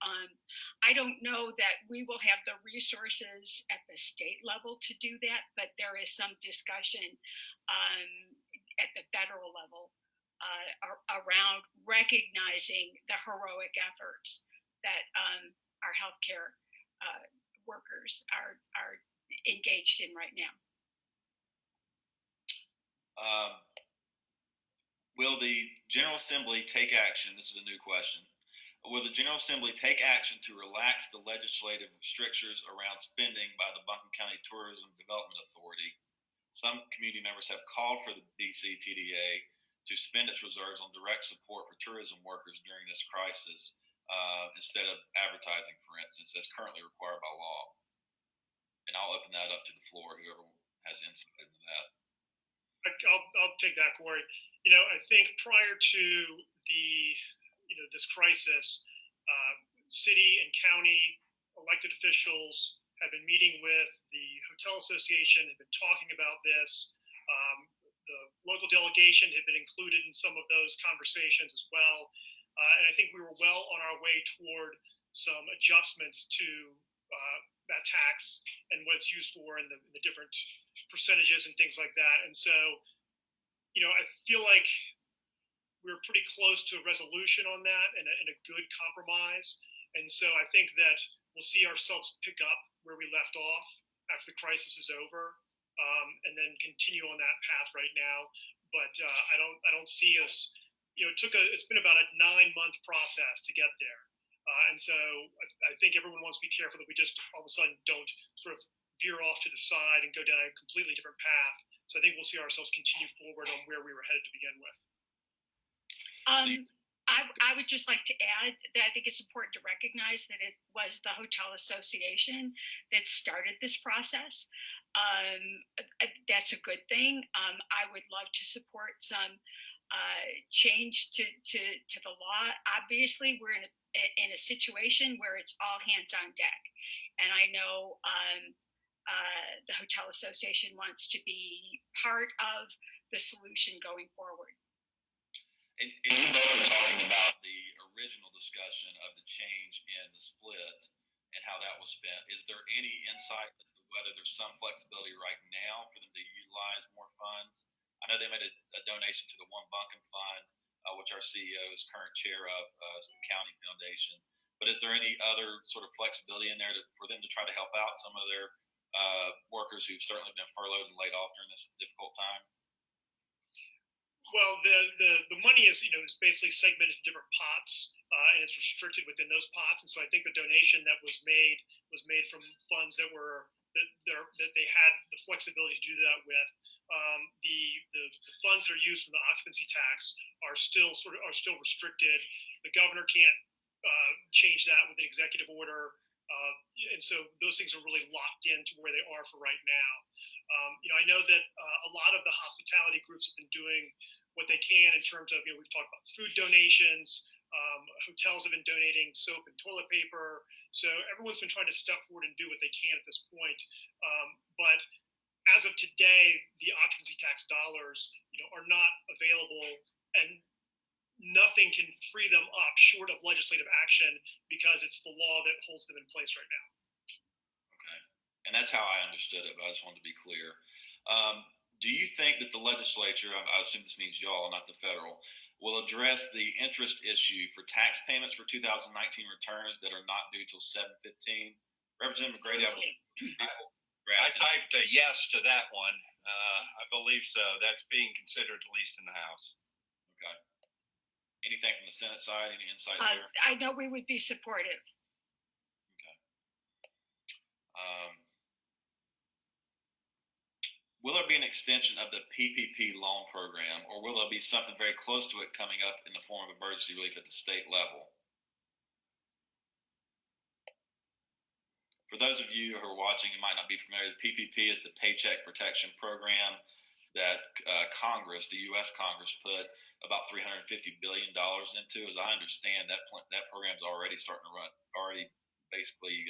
I don't know that we will have the resources at the state level to do that, but there is some discussion at the federal level around recognizing the heroic efforts that our healthcare workers are engaged in right now. Will the General Assembly take action? This is a new question. Will the General Assembly take action to relax the legislative strictures around spending by the Buncombe County Tourism Development Authority? Some community members have called for the DC TDA to spend its reserves on direct support for tourism workers during this crisis instead of advertising, for instance, as currently required by law. And I'll open that up to the floor, whoever has insight into that. I'll take that, Corey. I think prior to this crisis, city and county elected officials have been meeting with the hotel association, have been talking about this. The local delegation had been included in some of those conversations as well. And I think we were well on our way toward some adjustments to that tax and what it's used for and the different percentages and things like that. And so, I feel like we're pretty close to a resolution on that and a good compromise. And so I think that we'll see ourselves pick up where we left off after the crisis is over, and then continue on that path right now. But I don't see us. It's been about a 9-month process to get there, and so I think everyone wants to be careful that we just all of a sudden don't sort of veer off to the side and go down a completely different path. So I think we'll see ourselves continue forward on where we were headed to begin with. I would just like to add that I think it's important to recognize that it was the Hotel Association that started this process. That's a good thing. I would love to support some change to the law. Obviously, we're in a situation where it's all hands on deck, and I know the Hotel Association wants to be part of the solution going forward. And you both are talking about the original discussion of the change in the split and how that was spent. Is there any insight as to whether there's some flexibility right now for them to utilize more funds? I know they made a donation to the One Bunkin Fund, which our CEO is current chair of, the county foundation. But is there any other sort of flexibility in there for them to try to help out some of their workers who've certainly been furloughed and laid off during this difficult time? Well, the money is is basically segmented into different pots, and it's restricted within those pots. And so I think the donation that was made from funds that they had the flexibility to do that with. The funds that are used from the occupancy tax are still restricted. The governor can't change that with an executive order, and so those things are really locked into where they are for right now. I know that a lot of the hospitality groups have been doing what they can in terms of, we've talked about food donations, hotels have been donating soap and toilet paper. So everyone's been trying to step forward and do what they can at this point. But as of today, the occupancy tax dollars, are not available, and nothing can free them up short of legislative action because it's the law that holds them in place right now. Okay. And that's how I understood it, but I just wanted to be clear. Do you think that the legislature, I assume this means y'all, not the federal, will address the interest issue for tax payments for 2019 returns that are not due till 7/15? Representative McGrady, I typed a yes to that one. I believe so. That's being considered at least in the House. Okay. Anything from the Senate side? Any insight there? I know we would be supportive. Okay. Will there be an extension of the PPP loan program, or will there be something very close to it coming up in the form of emergency relief at the state level? For those of you who are watching and might not be familiar, the PPP is the Paycheck Protection Program that Congress, the U.S. Congress, put about $350 billion into. As I understand, that program's already starting to run, already basically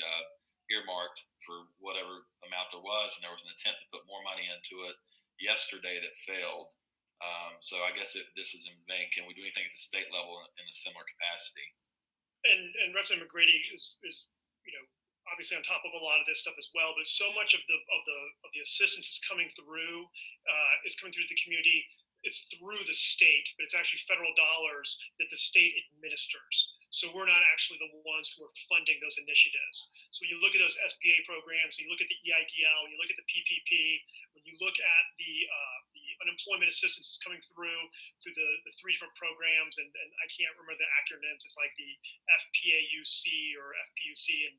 earmarked for whatever amount there was, and there was an attempt to put more money into it yesterday that failed. So I guess this is in vain. Can we do anything at the state level in a similar capacity? And Representative McGrady is obviously on top of a lot of this stuff as well. But so much of the assistance is coming through the community. It's through the state, but it's actually federal dollars that the state administers. So we're not actually the ones who are funding those initiatives. So when you look at those SBA programs, when you look at the EIDL, when you look at the PPP, when you look at the unemployment assistance coming through the three different programs, and I can't remember the acronyms, it's like the FPAUC or FPUC, and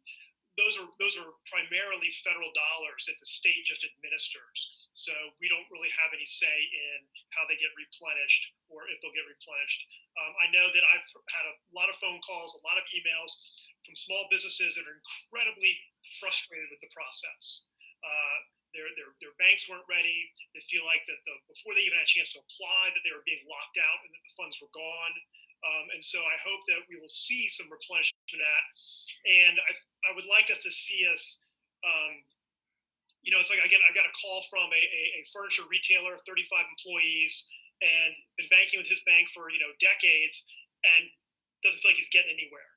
those are primarily federal dollars that the state just administers. So we don't really have any say in how they get replenished or if they'll get replenished. I know that I've had a lot of phone calls, a lot of emails from small businesses that are incredibly frustrated with the process. Their banks weren't ready. They feel like that before they even had a chance to apply, that they were being locked out and that the funds were gone. And so I hope that we will see some replenishment of that. And I would like us to see us, it's like I got a call from a furniture retailer, 35 employees, and been banking with his bank for decades, and doesn't feel like he's getting anywhere.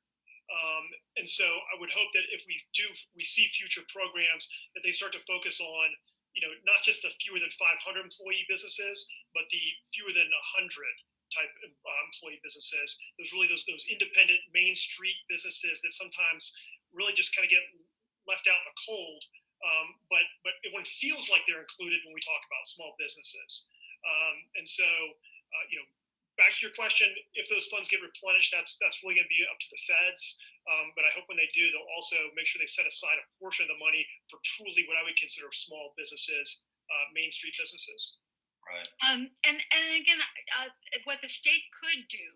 And so I would hope that if we see future programs, that they start to focus on not just the fewer than 500 employee businesses, but the fewer than 100 type employee businesses. Those independent Main Street businesses that sometimes really just kind of get left out in the cold. But everyone feels like they're included when we talk about small businesses. And so, back to your question, if those funds get replenished, that's really going to be up to the feds. But I hope when they do, they'll also make sure they set aside a portion of the money for truly what I would consider small businesses, Main Street businesses. Right. And again, what the state could do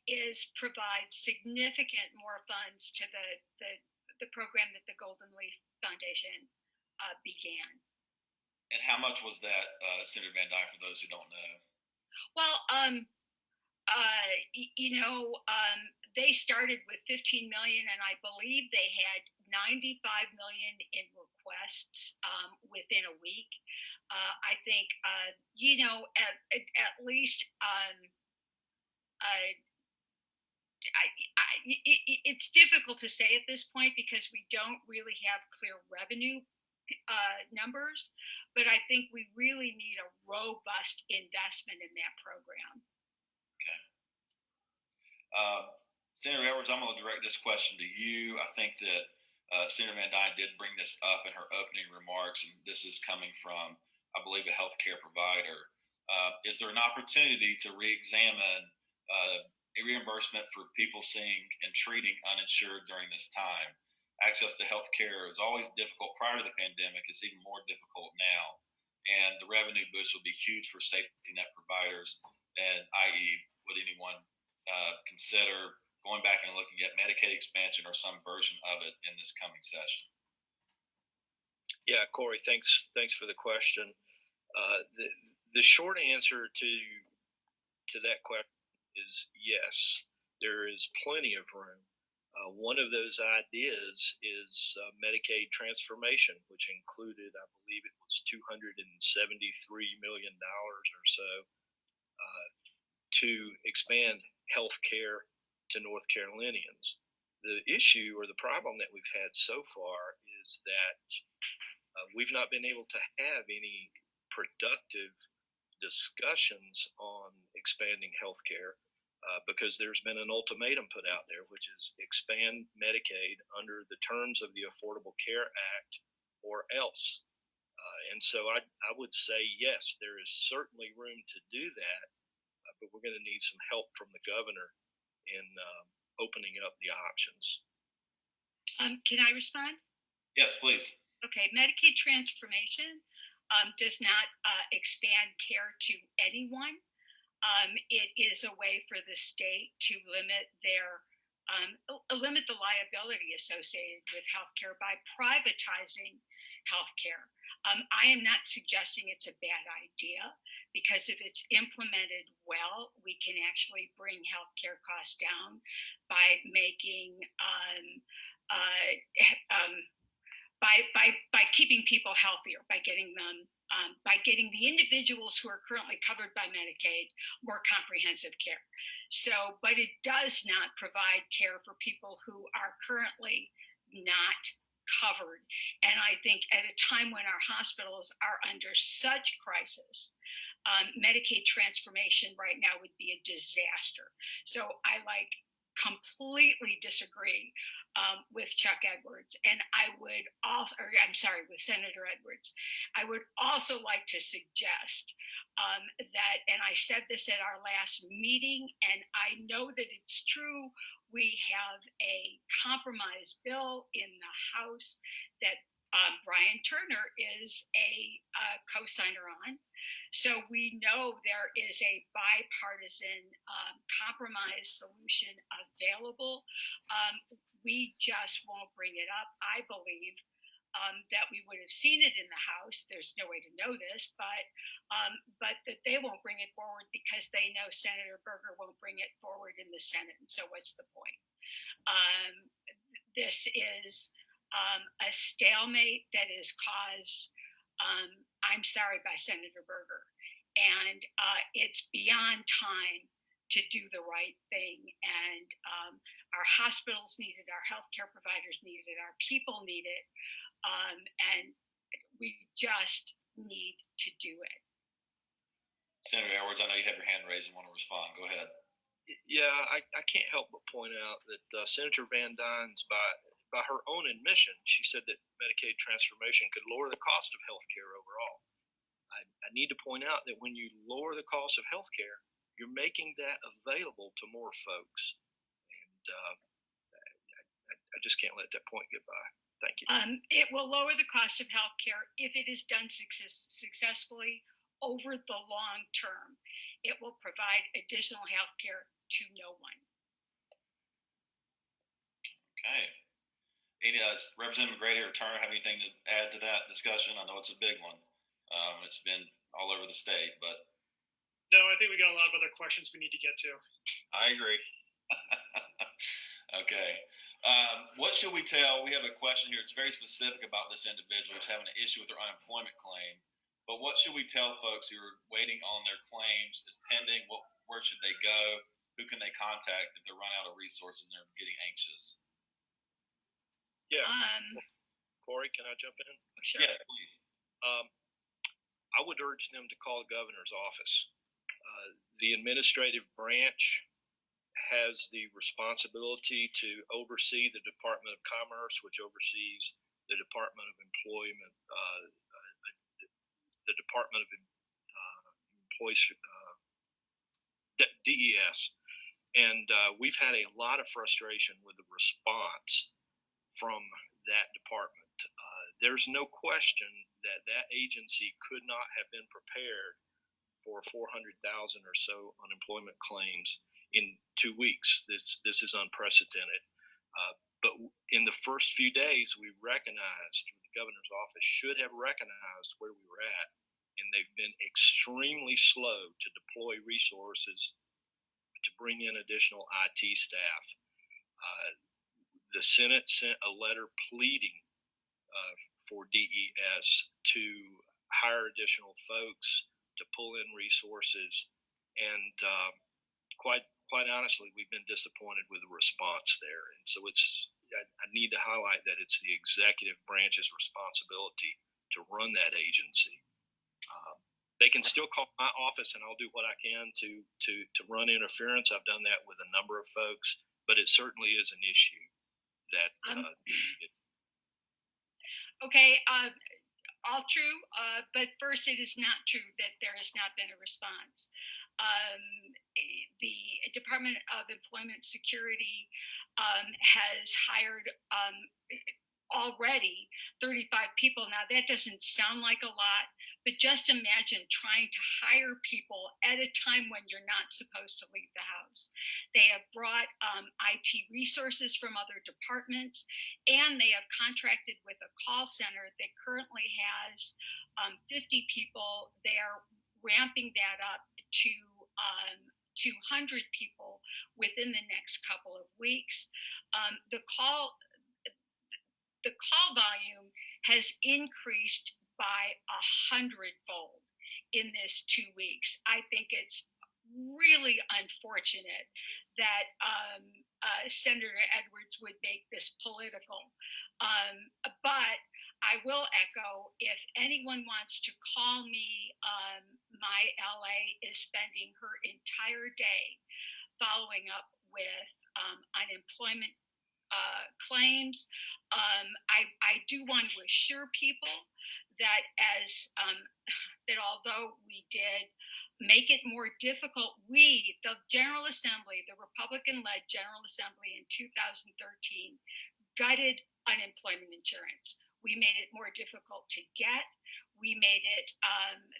is provide significant more funds to the program that the Golden Leaf Foundation began. And how much was that, Senator Van Duyn, for those who don't know? Well, they started with 15 million, and I believe they had 95 million in requests within a week. I think, at least it's difficult to say at this point because we don't really have clear revenue numbers, but I think we really need a robust investment in that program. Okay. Senator Edwards, I'm going to direct this question to you. I think that Senator Van Duyn did bring this up in her opening remarks, and this is coming from, I believe, a healthcare provider. Is there an opportunity to re-examine a reimbursement for people seeing and treating uninsured during this time? Access to health care is always difficult prior to the pandemic. It's even more difficult now. And the revenue boost will be huge for safety net providers. And i.e., would anyone consider going back and looking at Medicaid expansion or some version of it in this coming session? Yeah, Corey, thanks for the question. The short answer to that question is yes. There is plenty of room. One of those ideas is Medicaid transformation, which included, I believe it was $273 million or so to expand health care to North Carolinians. The issue or the problem that we've had so far is that we've not been able to have any productive discussions on expanding health care. Because there's been an ultimatum put out there, which is expand Medicaid under the terms of the Affordable Care Act or else. And so I would say, yes, there is certainly room to do that, but we're going to need some help from the governor in opening up the options. Can I respond? Yes, please. Okay, Medicaid transformation does not expand care to anyone. It is a way for the state to limit the liability associated with healthcare by privatizing healthcare. I am not suggesting it's a bad idea because if it's implemented well, we can actually bring healthcare costs down by making by keeping people healthier, by getting them. By getting the individuals who are currently covered by Medicaid more comprehensive care. So, but it does not provide care for people who are currently not covered. And I think at a time when our hospitals are under such crisis, Medicaid transformation right now would be a disaster. So I completely disagree with Chuck Edwards, and with Senator Edwards. I would also like to suggest that, and I said this at our last meeting, and I know that it's true, we have a compromise bill in the House that Brian Turner is a co-signer on. So we know there is a bipartisan compromise solution available. We just won't bring it up, I believe, that we would have seen it in the House. There's no way to know this, but that they won't bring it forward because they know Senator Berger won't bring it forward in the Senate. And so what's the point? This is a stalemate that is caused, I'm sorry, by Senator Berger. And it's beyond time to do the right thing. And our hospitals need it, our healthcare providers need it, our people need it. And we just need to do it. Senator Edwards, I know you have your hand raised and want to respond. Go ahead. Yeah, I can't help but point out that Senator Van Duyn's, by her own admission, she said that Medicaid transformation could lower the cost of health care overall. I need to point out that when you lower the cost of health care, you're making that available to more folks. And I just can't let that point get by. Thank you. It will lower the cost of health care if it is done successfully over the long term. It will provide additional health care to no one. Okay. Representative McGrady or Turner have anything to add to that discussion? I know it's a big one. It's been all over the state, but. No, I think we got a lot of other questions we need to get to. I agree. Okay. What should we tell? We have a question here. It's very specific about this individual who's having an issue with their unemployment claim. But what should we tell folks who are waiting on their claims is pending? Where should they go? Who can they contact if they're run out of resources and they're getting anxious? Yeah. Corey, can I jump in? Sure. Yes, please. I would urge them to call the governor's office. The administrative branch has the responsibility to oversee the Department of Commerce, which oversees the Department of Employment, the Department of Employees, DES. And we've had a lot of frustration with the response from that department. There's no question that that agency could not have been prepared for 400,000 or so unemployment claims in 2 weeks. This is unprecedented. But in the first few days, we recognized, the governor's office should have recognized where we were at, and they've been extremely slow to deploy resources to bring in additional IT staff. The Senate sent a letter pleading for DES to hire additional folks, to pull in resources, and quite honestly, we've been disappointed with the response there. And so I need to highlight that it's the executive branch's responsibility to run that agency. They can still call my office, and I'll do what I can to run interference. I've done that with a number of folks, but it certainly is an issue that. Okay. All true, but first, it is not true that there has not been a response. The Department of Employment Security has hired already 35 people. Now, that doesn't sound like a lot, but just imagine trying to hire people at a time when you're not supposed to leave the house. They have brought IT resources from other departments, and they have contracted with a call center that currently has 50 people. They are ramping that up to 200 people within the next couple of weeks. The call volume has increased by 100-fold in this 2 weeks. I think it's really unfortunate that Senator Edwards would make this political. But I will echo, if anyone wants to call me, my LA is spending her entire day following up with unemployment claims. I do want to assure people that that although we did make it more difficult, the General Assembly, the Republican-led General Assembly in 2013, gutted unemployment insurance. We made it more difficult to get. We made it,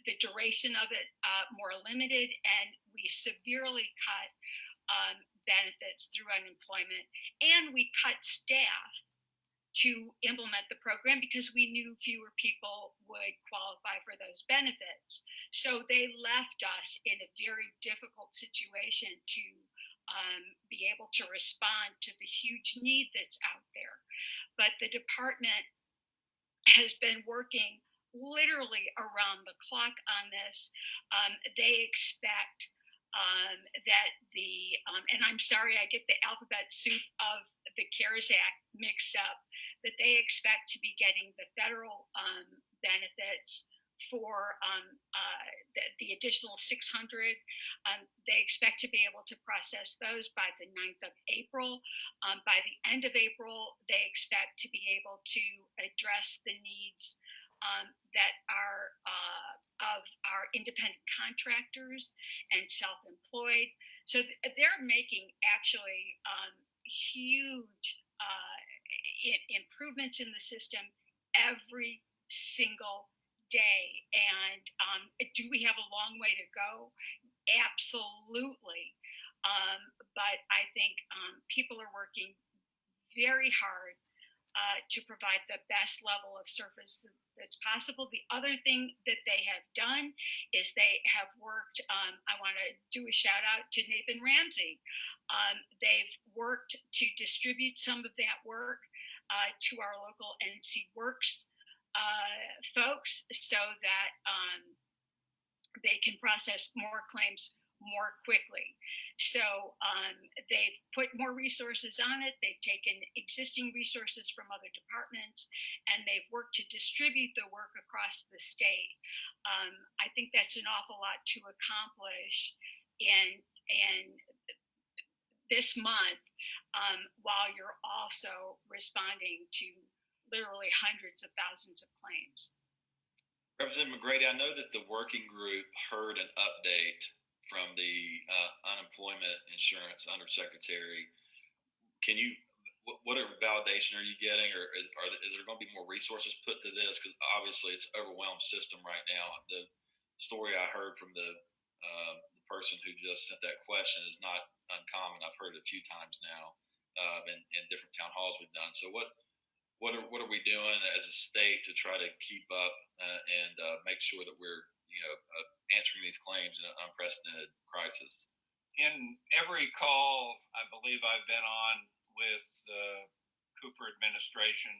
the duration of it more limited, and we severely cut benefits through unemployment, and we cut staff to implement the program because we knew fewer people would qualify for those benefits. So they left us in a very difficult situation to be able to respond to the huge need that's out there. But the department has been working literally around the clock on this. They expect that and I'm sorry, I get the alphabet soup of the CARES Act mixed up, that they expect to be getting the federal benefits for the additional 600. They expect to be able to process those by the 9th of April. By the end of April, they expect to be able to address the needs that are of our independent contractors and self-employed. So they're making actually huge improvements in the system every single day. And do we have a long way to go? Absolutely. But I think people are working very hard to provide the best level of service that's possible. The other thing that they have done is they have worked, I want to do a shout out to Nathan Ramsey. They've worked to distribute some of that work to our local NC Works folks so that they can process more claims more quickly. So they've put more resources on it. They've taken existing resources from other departments, and they've worked to distribute the work across the state. I think that's an awful lot to accomplish in this month, while you're also responding to literally hundreds of thousands of claims. Representative McGrady, I know that the working group heard an update from the unemployment insurance undersecretary. What validation are you getting, or is there going to be more resources put to this? Because obviously it's an overwhelmed system right now. The story I heard from the person who just sent that question is not uncommon. I've heard it a few times now in different town halls we've done. So what are we doing as a state to try to keep up and make sure that we're answering these claims in an unprecedented crisis? In every call I believe I've been on with the Cooper administration,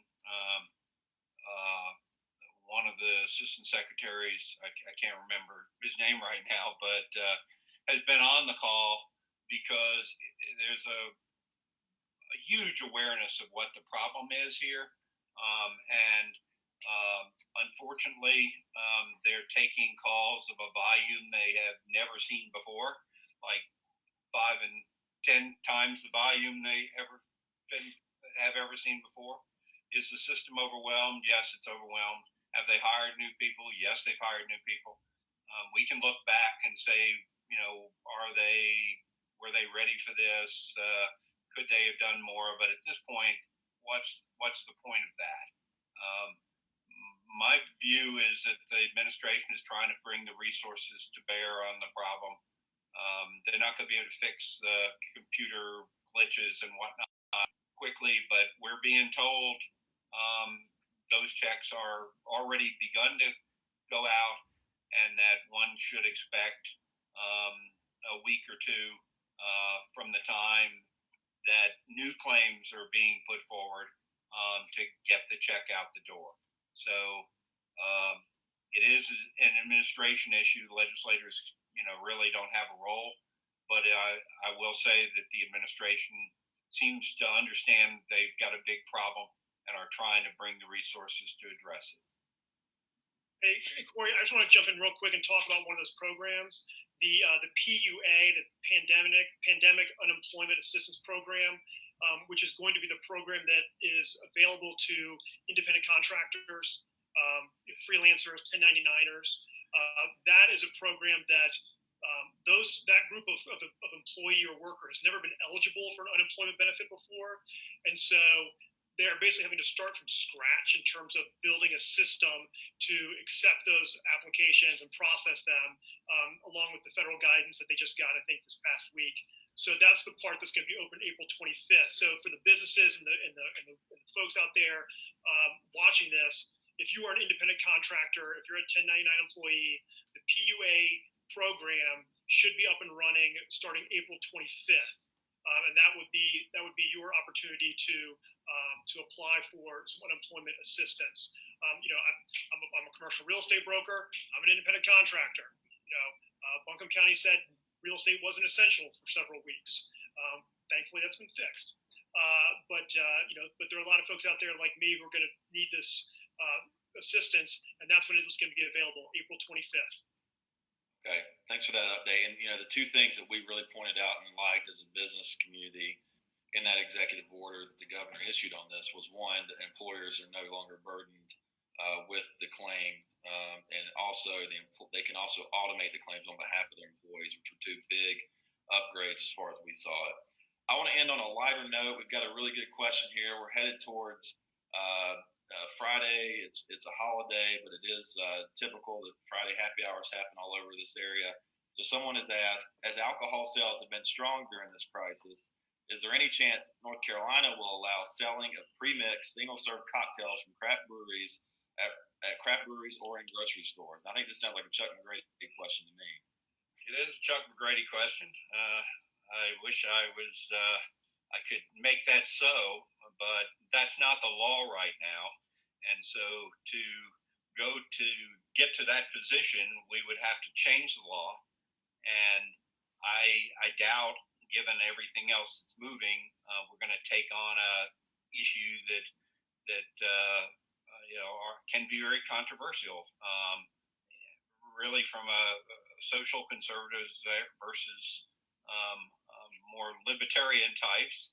one of the assistant secretaries, I can't remember his name right now, but has been on the call because there's a huge awareness of what the problem is here. And unfortunately, they're taking calls of a volume they have never seen before, like 5 and 10 times the volume they have ever seen before. Is the system overwhelmed? Yes, it's overwhelmed. Have they hired new people? Yes, they've hired new people. We can look back and say, were they ready for this? Could they have done more? But at this point, what's the point of that? My view is that the administration is trying to bring the resources to bear on the problem. They're not going to be able to fix the computer glitches and whatnot quickly, but we're being told those checks are already begun to go out, and that one should expect a week or two from the time that new claims are being put forward to get the check out the door. So it is an administration issue. The legislators, really don't have a role, but I will say that the administration seems to understand they've got a big problem and are trying to bring the resources to address it. Hey, Corey, I just want to jump in real quick and talk about one of those programs, the PUA, the Pandemic Unemployment Assistance Program, which is going to be the program that is available to independent contractors, freelancers, 1099ers. That is a program that that group of employee or worker has never been eligible for an unemployment benefit before, and so they're basically having to start from scratch in terms of building a system to accept those applications and process them, along with the federal guidance that they just got, I think, this past week. So that's the part that's going to be open April 25th. So for the businesses and the folks out there watching this, if you are an independent contractor, if you're a 1099 employee, the PUA program should be up and running starting April 25th, and that would be your opportunity to apply for some unemployment assistance. I'm a commercial real estate broker. I'm an independent contractor. Buncombe County said real estate wasn't essential for several weeks. Thankfully, that's been fixed. But there are a lot of folks out there like me who are going to need this assistance, and that's when it's going to be available, April 25th. Okay, thanks for that update. And the two things that we really pointed out and liked as a business community in that executive order that the governor issued on this was, one, that employers are no longer burdened with the claim, and also they can also automate the claims on behalf of their employees, which were two big upgrades as far as we saw it. I want to end on a lighter note. We've got a really good question here. We're headed towards Friday. It's a holiday, but it is typical that Friday happy hours happen all over this area. So someone has asked, as alcohol sales have been strong during this crisis, is there any chance North Carolina will allow selling of pre-mixed single-serve cocktails from craft breweries at craft breweries or in grocery stores? I think this sounds like a Chuck McGrady question to me. It is a Chuck McGrady question. I wish I could make that so, but that's not the law right now. And so to get to that position, we would have to change the law. And I doubt, given everything else that's moving, we're going to take on a issue that can be very controversial. Really, from a social conservatives versus more libertarian types,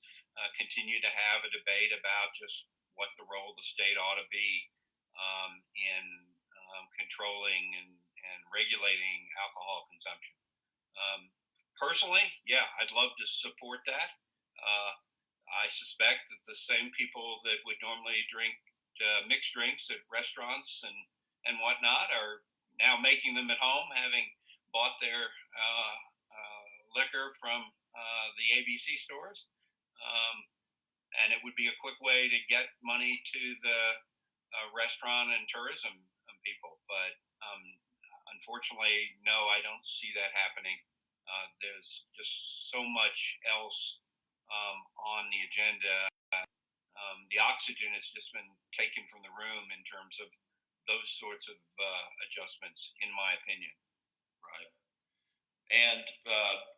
continue to have a debate about just what the role of the state ought to be in controlling and regulating alcohol consumption. Personally, yeah, I'd love to support that. I suspect that the same people that would normally drink mixed drinks at restaurants and whatnot are now making them at home, having bought their liquor from the ABC stores. And it would be a quick way to get money to the restaurant and tourism people. But unfortunately, no, I don't see that happening. There's just so much else on the agenda. The oxygen has just been taken from the room in terms of those sorts of adjustments, in my opinion. Right. And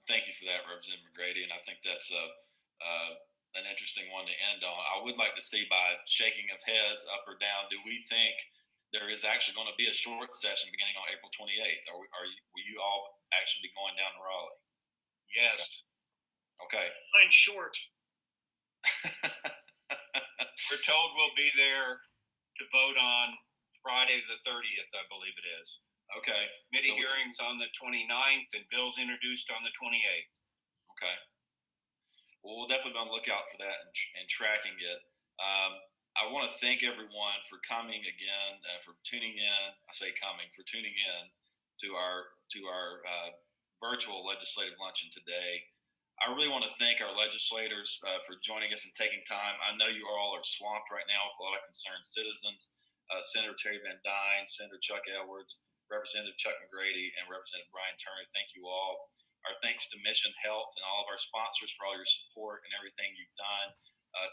thank you for that, Representative McGrady. And I think that's an interesting one to end on. I would like to see, by shaking of heads, up or down, do we think there is actually going to be a short session beginning on April 28th? Will you all actually be going down to Raleigh? Yes. Okay. Mine's short. We're told we'll be there to vote on Friday the 30th, I believe it is. Okay. Committee hearings on the 29th and bills introduced on the 28th. Okay. Well, we'll definitely be on the lookout for that and tracking it. I want to thank everyone for coming again, for tuning in. I say coming, for tuning in to our virtual legislative luncheon today. I really want to thank our legislators for joining us and taking time. I know you all are swamped right now with a lot of concerned citizens. Senator Terry Van Duyn, Senator Chuck Edwards, Representative Chuck McGrady, and Representative Brian Turner. Thank you all. Our thanks to Mission Health and all of our sponsors for all your support and everything you've done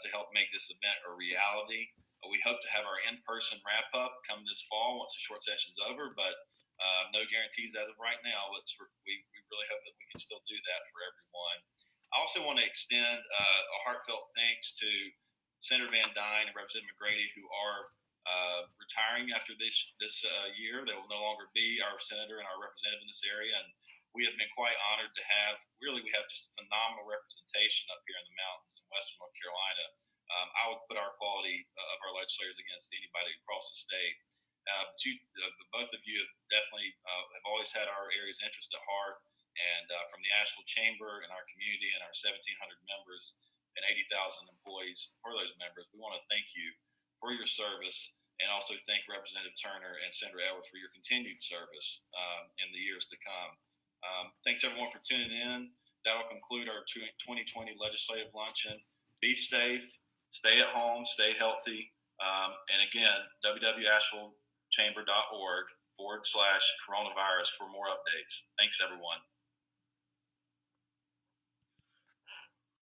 to help make this event a reality. We hope to have our in-person wrap-up come this fall once the short session's over, but no guarantees as of right now. We really hope that we can still do that for everyone. I also want to extend a heartfelt thanks to Senator Van Duyn and Representative McGrady, who are retiring after this year. They will no longer be our senator and our representative in this area, and we have been quite honored to have. Really, we have just phenomenal representation up here in the mountains in Western North Carolina. I would put our quality of our legislators against anybody across the state. Both of you have definitely have always had our area's interest at heart. And from the Asheville Chamber and our community and our 1,700 members and 80,000 employees, for those members, we want to thank you for your service, and also thank Representative Turner and Senator Edwards for your continued service in the years to come. Thanks everyone for tuning in. that'll conclude our 2020 Legislative Luncheon. Be safe, stay at home, stay healthy. And again, www.ashevillechamber.org/coronavirus for more updates. Thanks, everyone.